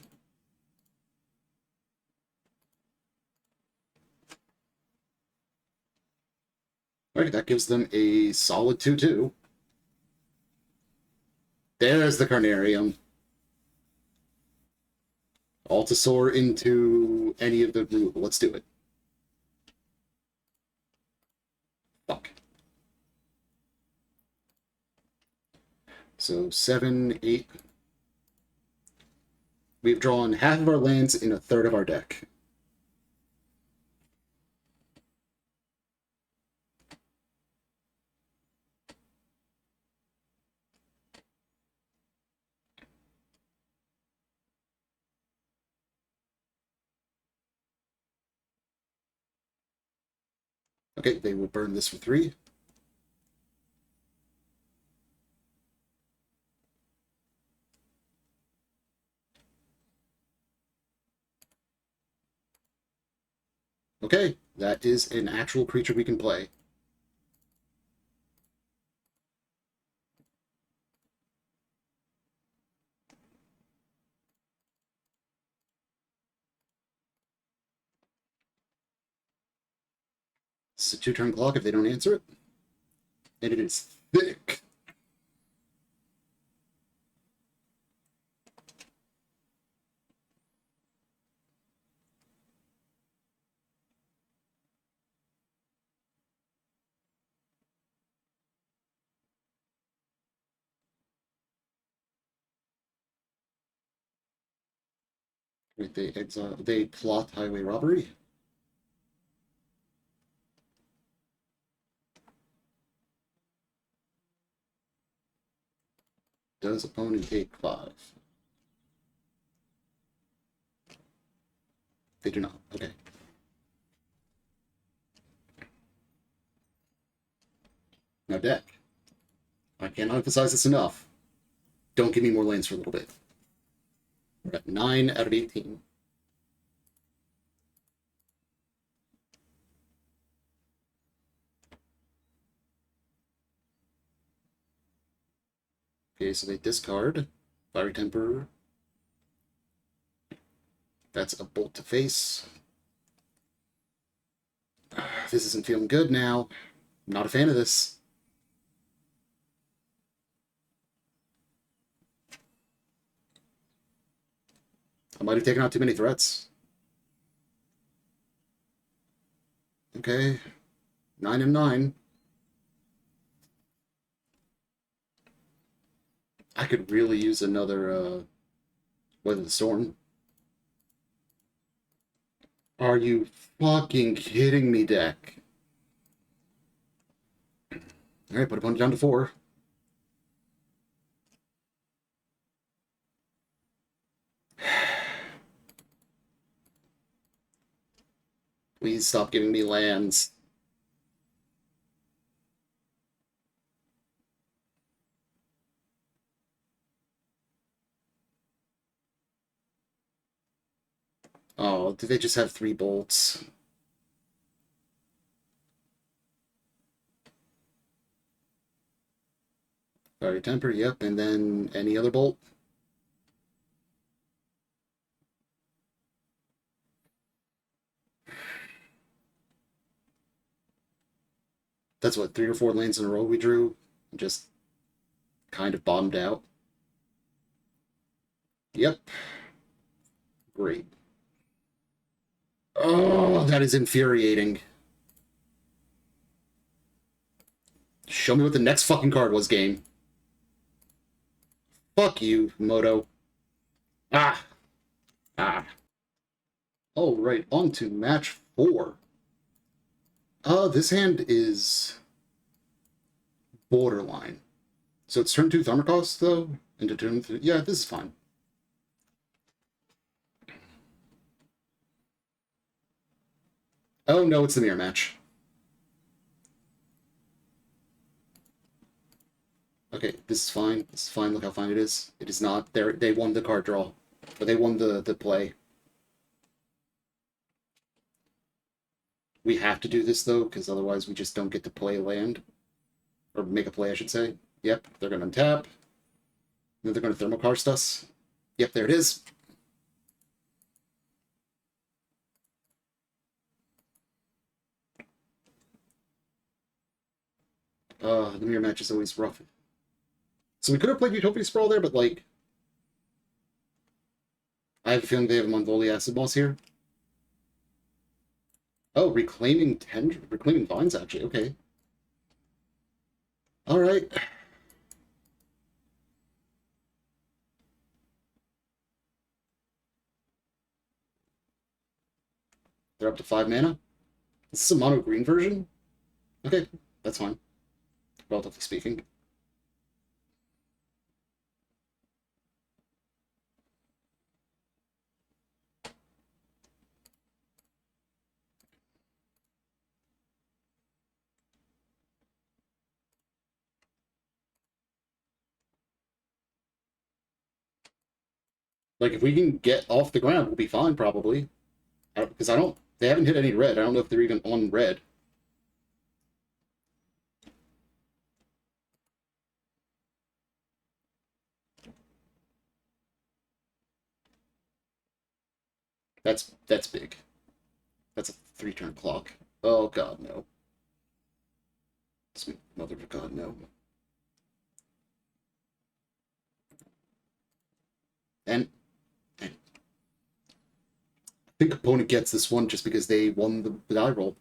[SPEAKER 1] Alright, that gives them a solid 2/2. There's the Carnarium. Altasaur into any of the removal. Let's do it. Fuck. So 7, 8. We've drawn half of our lands in a third of our deck. Okay, they will burn this for 3. Okay, that is an actual creature we can play. It's a 2-turn clock if they don't answer it. And it is thick. Wait, they plot highway robbery? Does opponent take 5? They do not. Okay. Now deck. I can't emphasize this enough. Don't give me more lanes for a little bit. We're at 9 out of 18. Okay, so they discard. Fiery Temper. That's a bolt to face. This isn't feeling good now. I'm not a fan of this. I might have taken out too many threats. Okay. 9 and 9. I could really use another Weather the Storm. Are you fucking kidding me, deck? Alright, put opponent down to 4. Please stop giving me lands. Oh, do they just have 3 bolts? Fiery Temper, yep, and then any other bolt? That's what, 3 or 4 lanes in a row we drew? Just kind of bottomed out. Yep. Great. Oh, that is infuriating. Show me what the next fucking card was, game. Fuck you, Moto. Ah. Ah. All right, on to match 4. This hand is borderline. So it's turn 2 Armor cost, though? Into turn 3. Yeah, this is fine. Oh, no, it's the mirror match. Okay, this is fine. This is fine. Look how fine it is. It is not. They won the card draw. Or they won the play. We have to do this, though, because otherwise we just don't get to play a land. Or make a play, I should say. Yep, they're going to untap. Then they're going to Thermokarst us. Yep, there it is. The mirror match is always rough. So we could have played Utopia Sprawl there, but, like... I have a feeling they have Mongolian Acid Moss here. Oh, Reclaiming Vines, actually. Okay. Alright. They're up to 5 mana. This is a mono green version? Okay, that's fine. Relatively speaking. Like, if we can get off the ground, we'll be fine, probably. Because they haven't hit any red. I don't know if they're even on red. That's big. That's a 3-turn clock. Oh, God, no. Sweet mother of God, no. And I think opponent gets this one just because they won the die roll.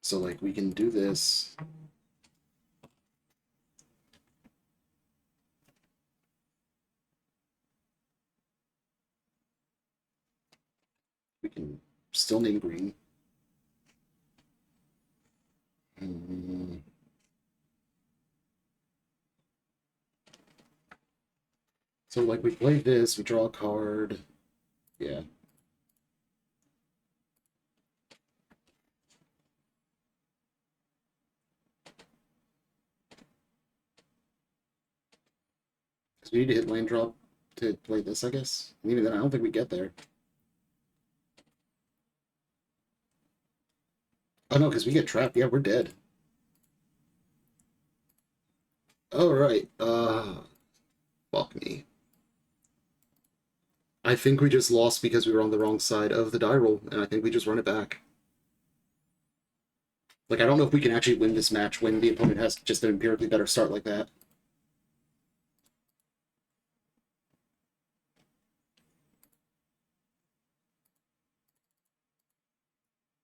[SPEAKER 1] So, like, we can do this. We can still name green. So, like, we play this, we draw a card. Yeah. Because we need to hit land drop to play this, I guess. And even then, I don't think we get there. Oh, no, because we get trapped. Yeah, we're dead. All right. Fuck me. I think we just lost because we were on the wrong side of the die roll, and I think we just run it back. Like, I don't know if we can actually win this match when the opponent has just an empirically better start like that.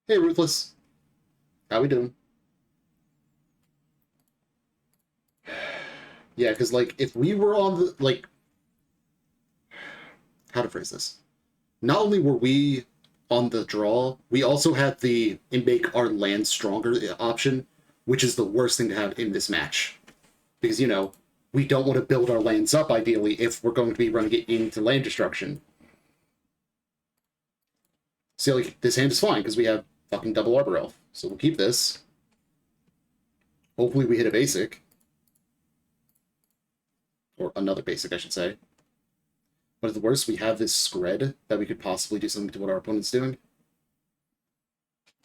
[SPEAKER 1] Hey, Ruthless. How we doing? Yeah, because, like, if we were on the, like, how to phrase this? Not only were we on the draw, we also had the make our land stronger option, which is the worst thing to have in this match. Because, you know, we don't want to build our lands up, ideally, if we're going to be running it into land destruction. So, like, this hand is fine, because we have fucking double Arbor Elf. So we'll keep this. Hopefully we hit a basic. Or another basic, I should say. But at the worst, we have this Scred that we could possibly do something to what our opponent's doing.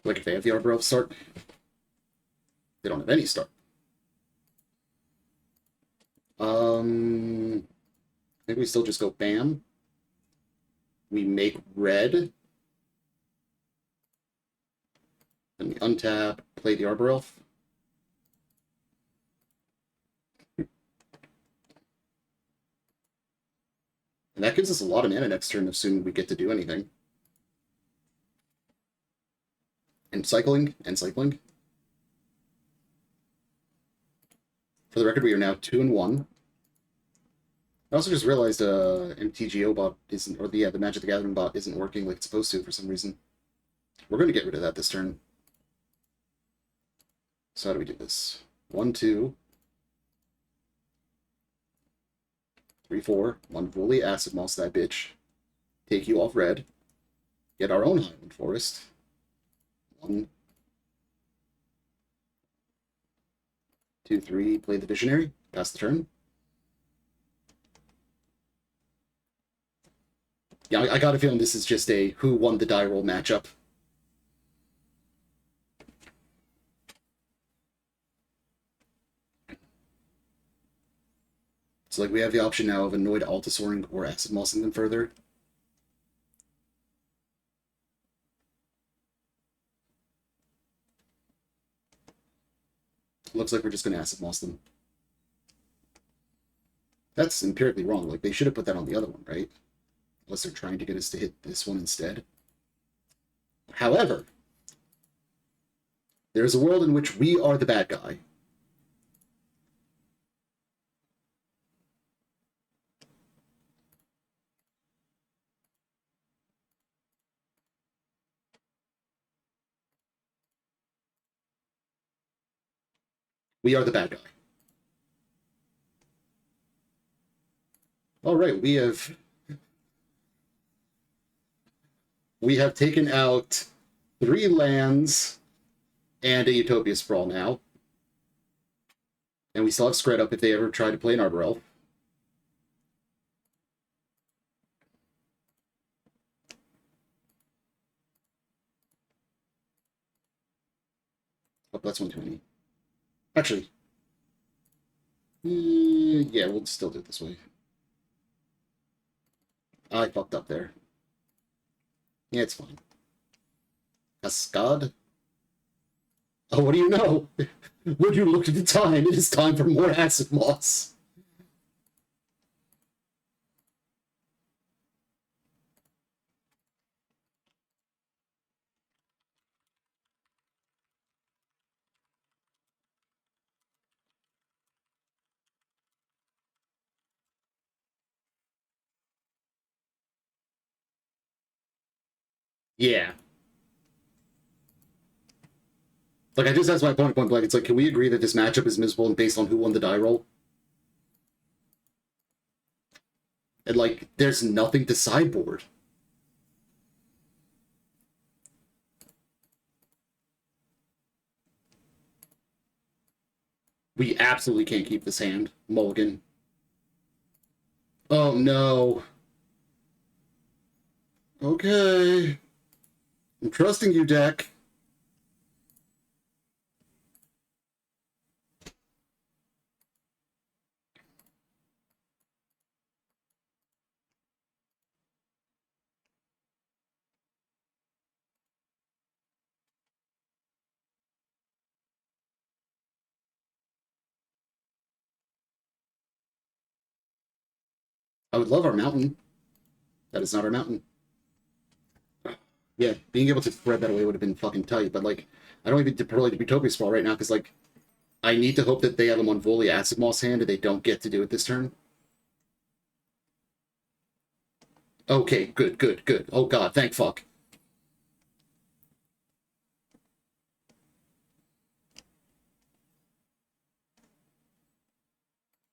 [SPEAKER 1] Like, if they have the Arbor Elf start, they don't have any start. I think we still just go bam. We make red. Then we untap, play the Arbor Elf. And that gives us a lot of mana next turn, assuming we get to do anything. And cycling. For the record, we are now 2-1. I also just realized MTGO bot isn't, or the Magic the Gathering bot isn't working like it's supposed to for some reason. We're going to get rid of that this turn. So how do we do this? 1, 2, 3, 4. 1 fully acid moss that bitch. Take you off red. Get our own Highland Forest. 1, 2, 3. Play the Visionary. Pass the turn. Yeah, I got a feeling this is just a who won the die roll matchup. So, like, we have the option now of Annoyed Altasaur'ing or Acid Mossing them further. Looks like we're just going to Acid Moss them. That's empirically wrong. Like, they should have put that on the other one, right? Unless they're trying to get us to hit this one instead. However, there's a world in which we are the bad guy. We are the bad guy. All right, we have taken out 3 lands and a Utopia Sprawl now. And we still have Scred up if they ever try to play an Arbor Elf. Oh, that's one too many. Actually, yeah, we'll still do it this way. I fucked up there. Yeah, it's fine. Cascade? Oh, what do you know? Would you look at the time? It is time for more Acid Moss. Yeah. Like, I just asked my opponent point blank, it's like, can we agree that this matchup is miserable and based on who won the die roll? And, like, there's nothing to sideboard. We absolutely can't keep this hand. Mulligan. Oh, no. Okay. I'm trusting you, deck. I would love our mountain. That is not our mountain. Yeah, being able to thread that away would have been fucking tight, but, like, I don't even probably to Utopia Sprawl right now, because, like, I need to hope that they have a Monvolia Acid Moss hand and they don't get to do it this turn. Okay, good, good, good. Oh god, thank fuck.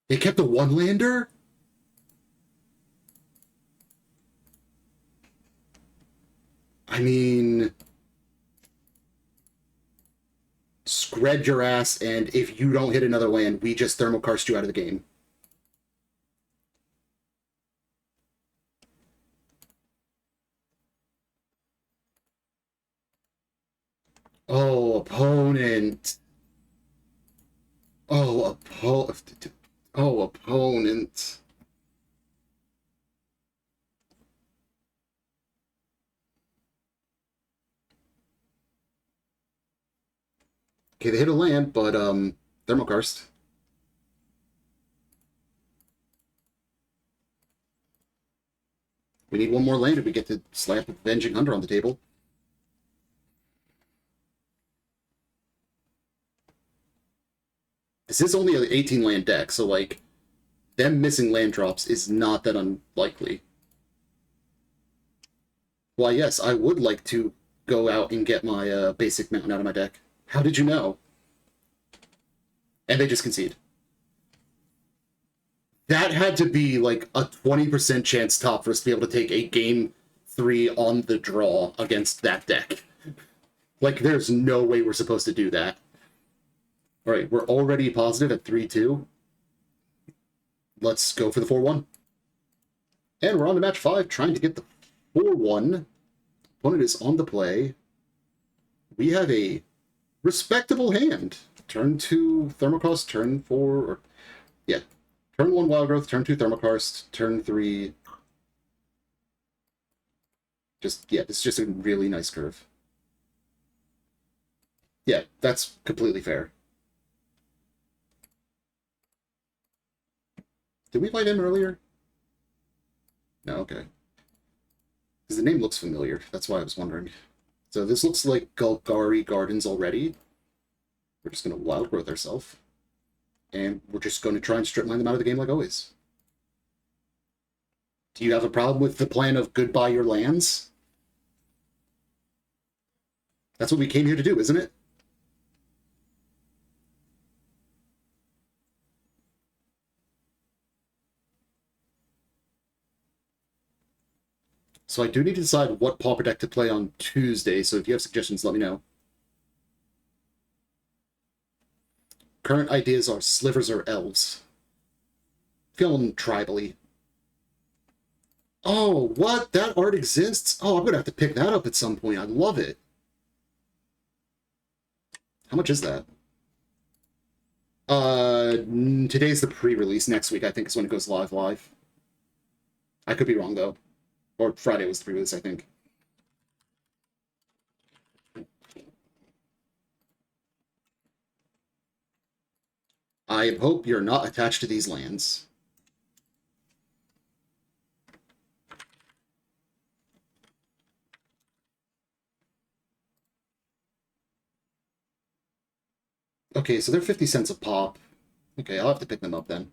[SPEAKER 1] They kept a one-lander? I mean... Scred your ass, and if you don't hit another land, we just Thermokarst you out of the game. Oh, opponent. Oh, opponent. Okay, they hit a land, but, Thermokarst. We need one more land if we get to slap Avenging Hunter on the table. This is only an 18-land deck, so, like, them missing land drops is not that unlikely. Why, yes, I would like to go out and get my basic mountain out of my deck. How did you know? And they just concede. That had to be like a 20% chance top for us to be able to take a game 3 on the draw against that deck. Like, there's no way we're supposed to do that. All right, we're already positive at 3-2. Let's go for the 4-1. And we're on to match 5, trying to get the 4-1. Opponent is on the play. We have a respectable hand. Turn 2 Thermokarst, turn 4... Or, yeah. Turn 1 Wild Growth, turn 2 Thermokarst, turn 3... Just, yeah, it's just a really nice curve. Yeah, that's completely fair. Did we fight him earlier? No, okay. Because the name looks familiar. That's why I was wondering. So this looks like Golgari Gardens already. We're just going to Wild Growth ourselves. And we're just going to try and strip mine them out of the game like always. Do you have a problem with the plan of goodbye your lands? That's what we came here to do, isn't it? So I do need to decide what Pauper deck to play on Tuesday, so if you have suggestions, let me know. Current ideas are Slivers or Elves. Feeling tribally. Oh, what? That art exists? Oh, I'm going to have to pick that up at some point. I love it. How much is that? Today's the pre-release. Next week, I think, is when it goes live. I could be wrong, though. Or Friday was the pre-release, I think. I hope you're not attached to these lands. Okay, so they're 50 cents a pop. Okay, I'll have to pick them up then.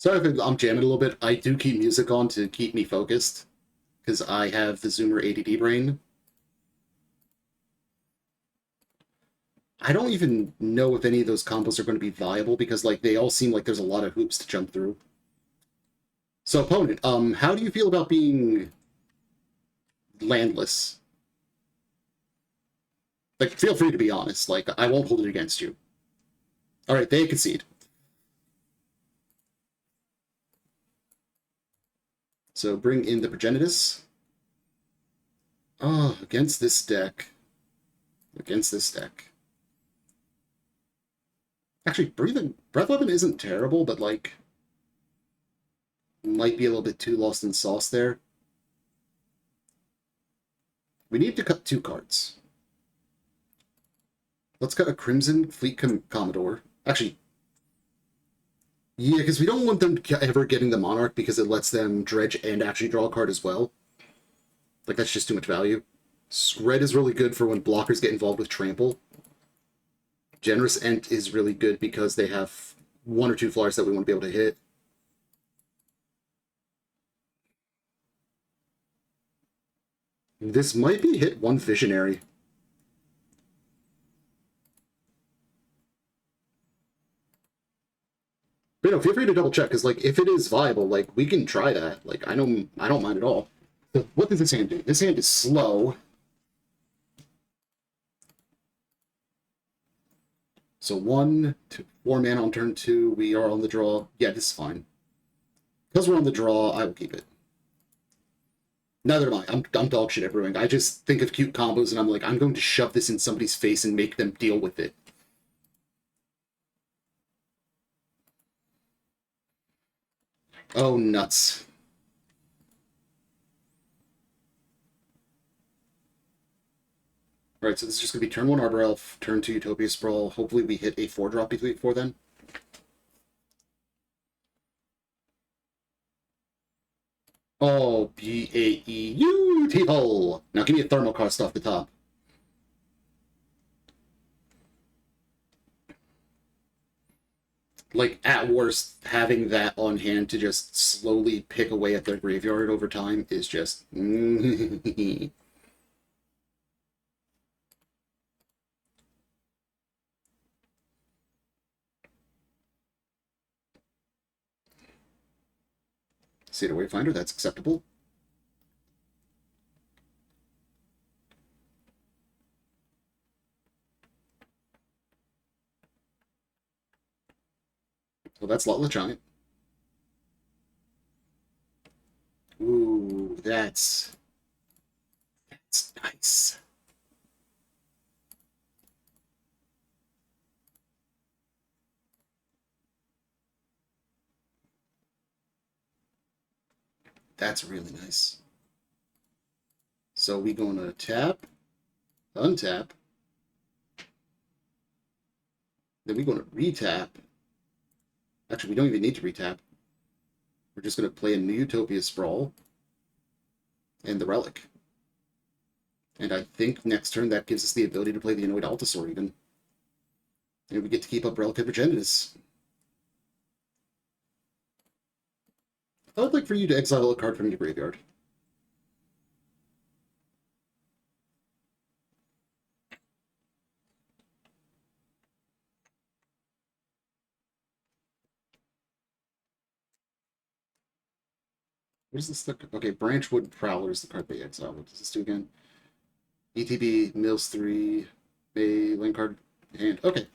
[SPEAKER 1] Sorry if I'm jamming a little bit. I do keep music on to keep me focused, because I have the Zoomer ADD brain. I don't even know if any of those combos are going to be viable, because like they all seem like there's a lot of hoops to jump through. So opponent, how do you feel about being landless? Like, feel free to be honest. Like, I won't hold it against you. All right, they concede. So bring in the Progenitus. Oh, against this deck. Against this deck. Actually, Breath Weapon isn't terrible, but like might be a little bit too lost in sauce there. We need to cut 2 cards. Let's cut a Crimson Fleet Commodore. Actually, yeah, because we don't want them ever getting the Monarch because it lets them dredge and actually draw a card as well. Like, that's just too much value. Red is really good for when blockers get involved with Trample. Generous Ent is really good because they have 1 or 2 flyers that we want to be able to hit. This might be hit 1 Visionary. But feel free to double check, because like if it is viable, like we can try that. Like I don't mind at all. So what does this hand do? This hand is slow. So 1 to 4 mana on turn 2. We are on the draw. Yeah, this is fine. Because we're on the draw, I will keep it. Neither am I. I'm dog shit at brewing. I just think of cute combos and I'm like, I'm going to shove this in somebody's face and make them deal with it. Oh, nuts. Alright, so this is just going to be turn 1 Arbor Elf, turn 2 Utopia Sprawl. Hopefully we hit a 4-drop before then. Oh, beautiful! Now give me a thermal cost off the top. Like, at worst, having that on hand to just slowly pick away at their graveyard over time is just... Seder Wayfinder, that's acceptable. Well, that's Lotla Giant. Ooh, that's nice. That's really nice. So we gonna tap, untap, then we gonna retap. Actually, we don't even need to retap. We're just gonna play a new Utopia Sprawl and the Relic. And I think next turn that gives us the ability to play the Annoyed Altasaur even. And we get to keep up Relic of Progenitus. I would like for you to exile a card from your graveyard. What is this? Okay, Branchwood Prowler is the card they exile. What does this do again? ETB, mills 3, a lane card, and okay.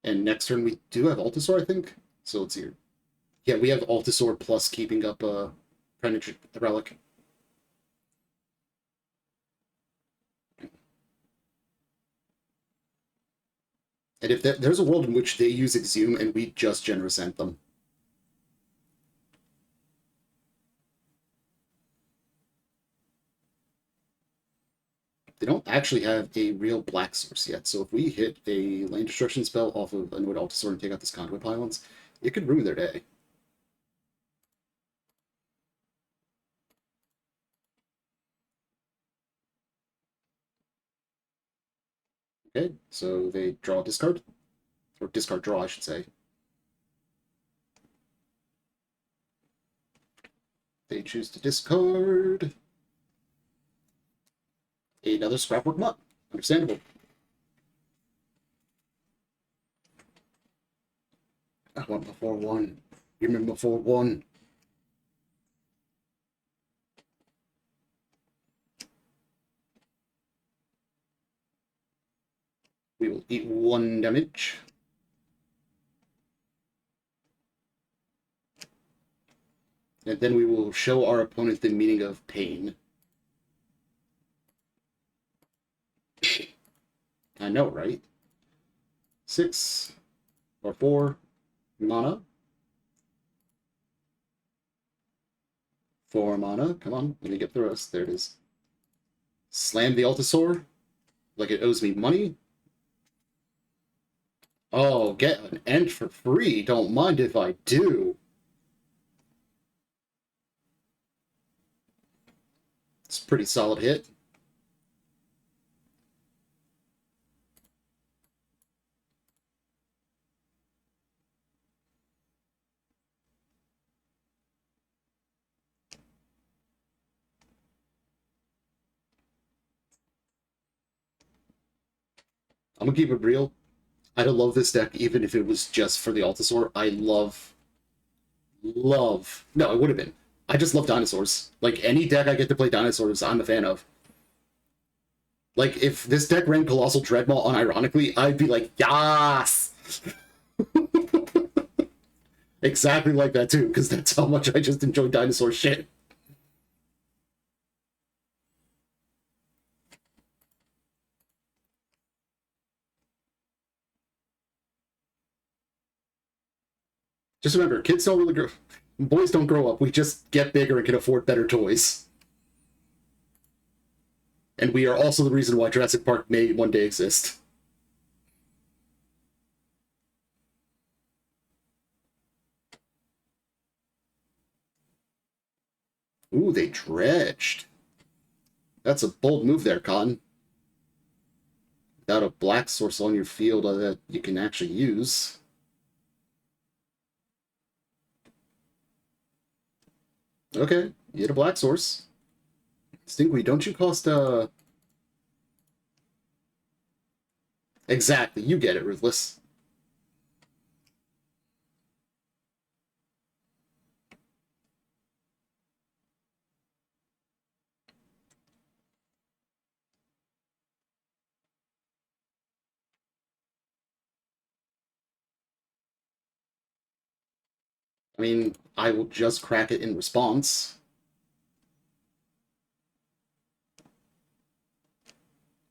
[SPEAKER 1] And next turn we do have Altasaur, I think. So let's see here. Yeah, we have Altasaur plus keeping up Prenic Relic. And if there's a world in which they use Exhume and we just Generous Anthem. They don't actually have a real black source yet, so if we hit a land destruction spell off of Annoyed Altasaur and take out this Conduit Pylons, it could ruin their day. Okay, so they draw discard. Or discard draw, I should say. They choose to discard another scrapwork mutt. Understandable. I want before one. You remember before one. We will eat 1 damage. And then we will show our opponent the meaning of pain. I know, right? 6 or 4 mana. 4 mana. Come on, let me get the rest. There it is. Slam the Altasaur like it owes me money. Oh, get an end for free. Don't mind if I do. It's a pretty solid hit. I'm gonna keep it real. I don't love this deck even if it was just for the Altasaur. I love... No, it would have been. I just love dinosaurs. Like, any deck I get to play dinosaurs, I'm a fan of. Like, if this deck ran Colossal Dreadmaw unironically, I'd be like, yas! Exactly like that, too, because that's how much I just enjoy dinosaur shit. Just remember, kids don't really grow... Boys don't grow up. We just get bigger and can afford better toys. And we are also the reason why Jurassic Park may one day exist. Ooh, they dredged. That's a bold move there, Cotton. Without a black source on your field that you can actually use. Okay, you get a black source. Stingwee, don't you cost Exactly, you get it, Ruthless. I mean, I will just crack it in response.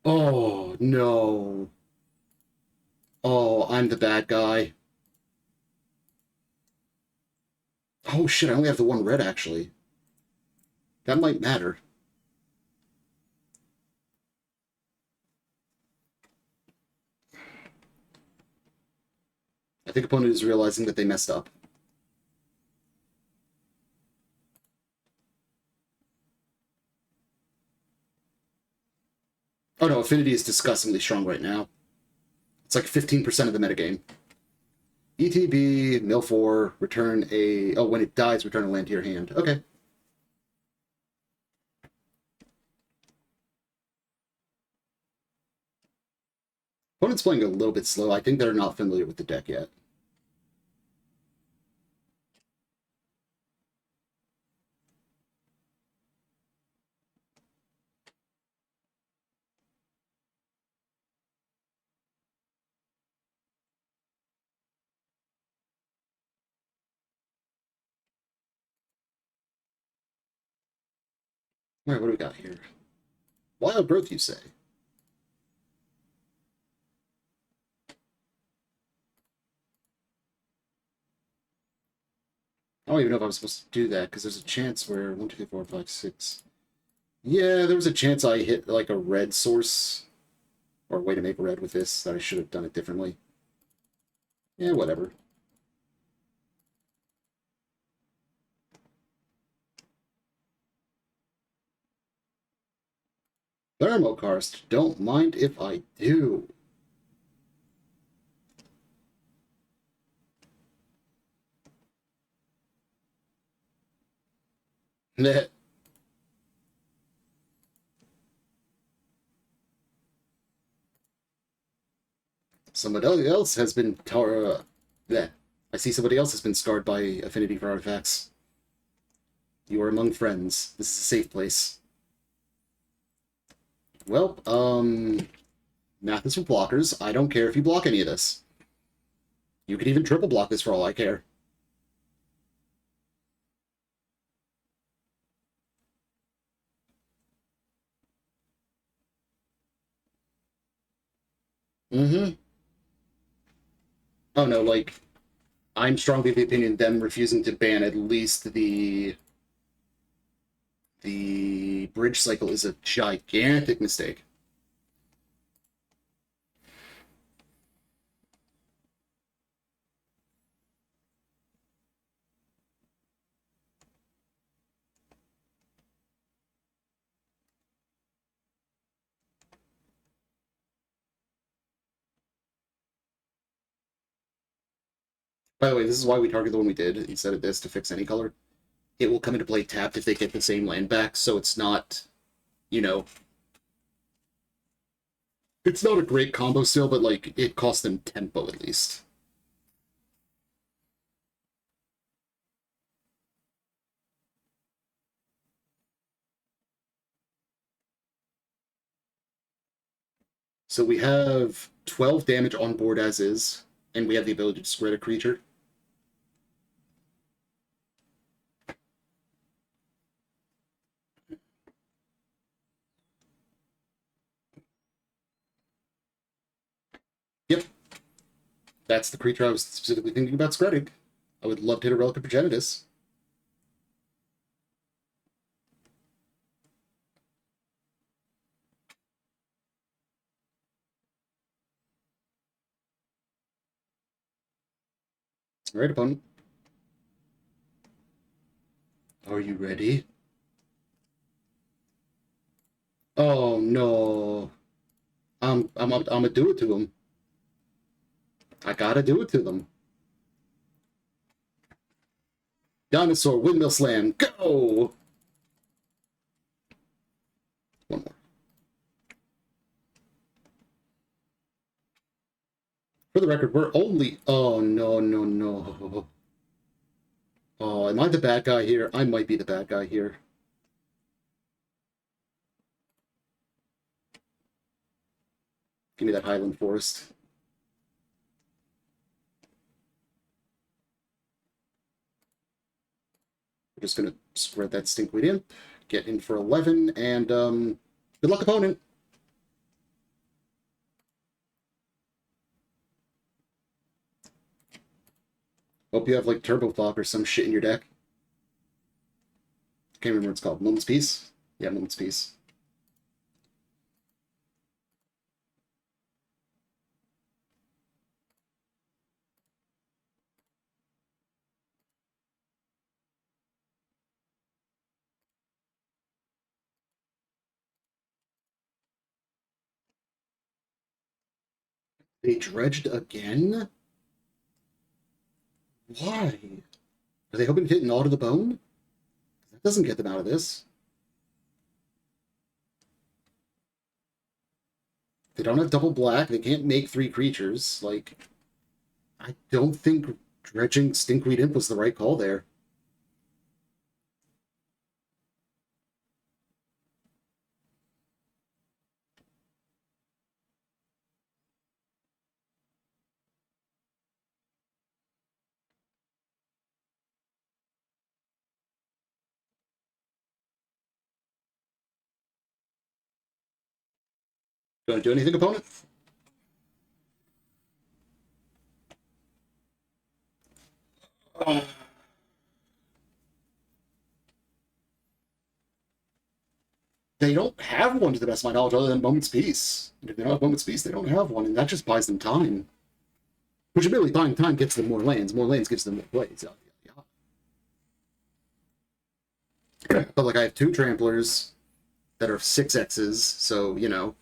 [SPEAKER 1] Oh, no. Oh, I'm the bad guy. Oh, shit, I only have the 1 red, actually. That might matter. I think opponent is realizing that they messed up. Oh no, Affinity is disgustingly strong right now. It's like 15% of the metagame. ETB, mill 4, return a... Oh, when it dies, return a land to your hand. Okay. Opponent's playing a little bit slow. I think they're not familiar with the deck yet. Alright, what do we got here? Wild Growth, you say? I don't even know if I'm supposed to do that, because there's a chance where 1, 2, 3, 4, 5, 6... Yeah, there was a chance I hit, like, a red source, or a way to make red with this, that I should have done it differently. Yeah, whatever. Thermokarst, don't mind if I do. Somebody else has been bleh. I see somebody else has been scarred by affinity for artifacts. You are among friends. This is a safe place. Well, math is for blockers. I don't care if you block any of this. You could even triple block this for all I care. Mm-hmm. Oh no, like, I'm strongly of the opinion them refusing to ban at least the bridge cycle is a gigantic mistake. By the way, this is why we targeted the one we did instead of this to fix any color. It will come into play tapped if they get the same land back, so it's not, you know, it's not a great combo still, but like it costs them tempo at least. So we have 12 damage on board as is, and we have the ability to spread a creature. Yep. That's the creature I was specifically thinking about spreading. I would love to hit a Relic of Progenitus. All right, opponent. Are you ready? Oh no. I'm gonna do it to him. I gotta do it to them. Dinosaur Windmill Slam, go! One more. For the record, we're only... Oh, no, no, no. Oh, am I the bad guy here? I might be the bad guy here. Give me that Highland Forest. We're just gonna spread that Stinkweed in, get in for 11, and good luck, opponent. Hope you have like Turbo Fog or some shit in your deck. Can't remember what it's called. Moment's Peace? Yeah, Moment's Peace. They dredged again? Why? Are they hoping to hit an All to the Bone? That doesn't get them out of this. They don't have double black. They can't make 3 creatures. Like, I don't think dredging Stinkweed Imp was the right call there. You want to do anything, opponent? They don't have one to the best of my knowledge other than Moment's Peace. And if they don't have Moment's Peace, they don't have one, and that just buys them time. Which really, buying time gets them more lands. More lands gives them more plays. But like I have 2 Tramplers that are 6Xs, so, you know,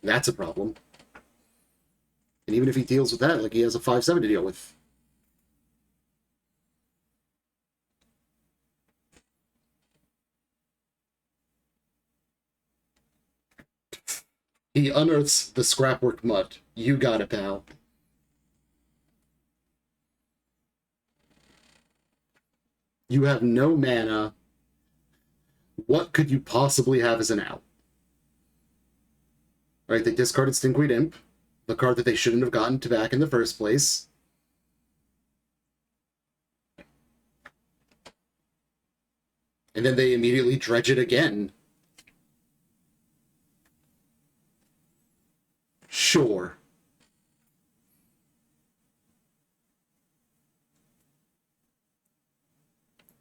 [SPEAKER 1] that's a problem. And even if he deals with that, like he has a 5/7 to deal with. He unearths the scrapwork mutt. You got it, pal. You have no mana. What could you possibly have as an out? Right, they discarded Stinkweed Imp, the card that they shouldn't have gotten to back in the first place. And then they immediately dredge it again. Sure.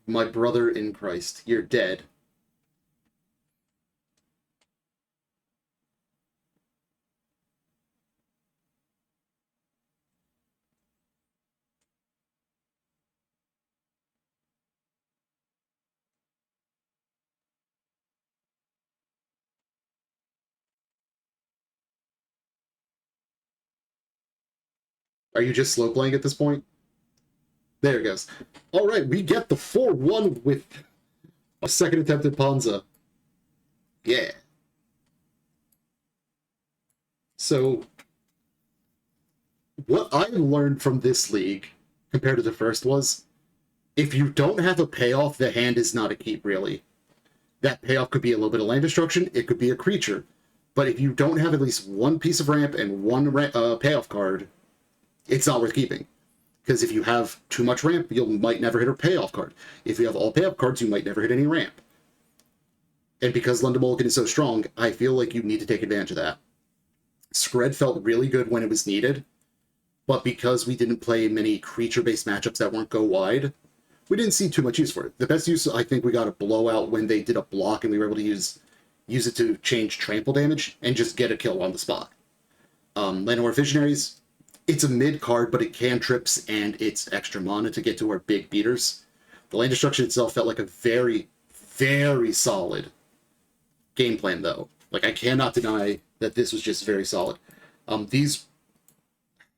[SPEAKER 1] My brother in Christ, you're dead. Are you just slow playing at this point? There it goes. All right, we get the 4-1 with a second attempt at Ponza. Yeah. So, what I learned from this league, compared to the first, was if you don't have a payoff, the hand is not a keep, really. That payoff could be a little bit of land destruction, it could be a creature. But if you don't have at least one piece of ramp and one payoff card, it's not worth keeping. Because if you have too much ramp, you might never hit a payoff card. If you have all payoff cards, you might never hit any ramp. And because London Mulligan is so strong, I feel like you need to take advantage of that. Scred felt really good when it was needed, but because we didn't play many creature-based matchups that weren't go wide, we didn't see too much use for it. The best use, I think, we got a blowout when they did a block and we were able to use it to change trample damage and just get a kill on the spot. Llanowar Visionaries, it's a mid card, but it cantrips and it's extra mana to get to our big beaters. The land destruction itself felt like a very, very solid game plan, though. Like, I cannot deny that this was just very solid.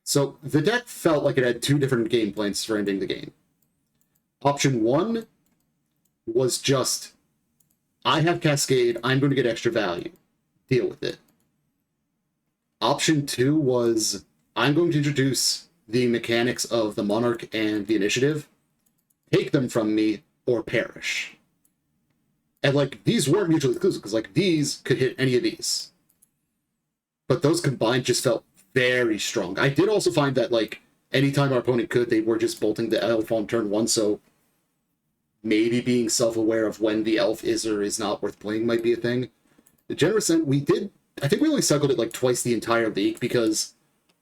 [SPEAKER 1] So the deck felt like it had two different game plans for ending the game. Option one was just, I have Cascade, I'm going to get extra value. Deal with it. Option two was, I'm going to introduce the mechanics of the Monarch and the Initiative, take them from me, or perish. And, like, these weren't mutually exclusive, because, like, these could hit any of these. But those combined just felt very strong. I did also find that, like, anytime our opponent could, they were just bolting the elf on turn one, so maybe being self-aware of when the elf is or is not worth playing might be a thing. The Generous End, I think we only cycled it, like, twice the entire league, because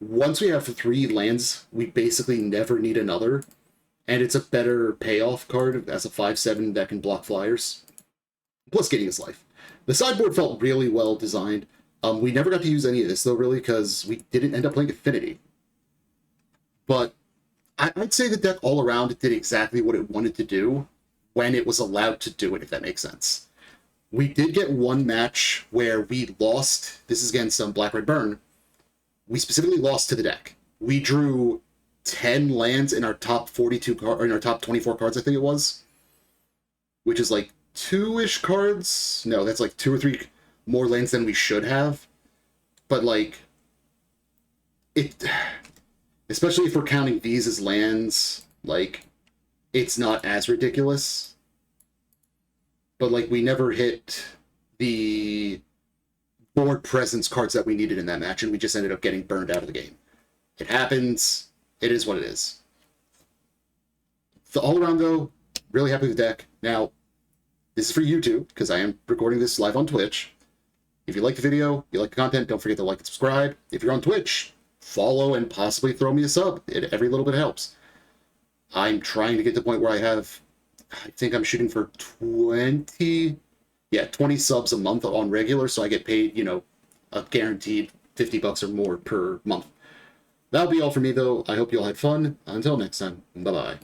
[SPEAKER 1] once we have 3 lands, we basically never need another, and it's a better payoff card as a 5/7 that can block flyers. Plus getting his life. The sideboard felt really well designed. We never got to use any of this, though, really, because we didn't end up playing Affinity. But I'd say the deck all around did exactly what it wanted to do when it was allowed to do it, if that makes sense. We did get one match where we lost. This is against Black Red Burn. We specifically lost to the deck. We drew 10 lands in our top 42 cards, or in our top 24 cards, I think it was, which is like 2-ish cards. No, that's like 2 or 3 more lands than we should have. But, like, it, especially if we're counting these as lands, like, it's not as ridiculous. But, like, we never hit the board presence cards that we needed in that match, and we just ended up getting burned out of the game. It happens. It is what it is. So all around, though, really happy with the deck. Now, this is for YouTube, because I am recording this live on Twitch. If you like the video, you like the content, don't forget to like and subscribe. If you're on Twitch, follow and possibly throw me a sub. Every little bit helps. I'm trying to get to the point where I think I'm shooting for 20 subs a month on regular, so I get paid, a guaranteed $50 or more per month. That'll be all for me, though. I hope you all had fun. Until next time, bye-bye.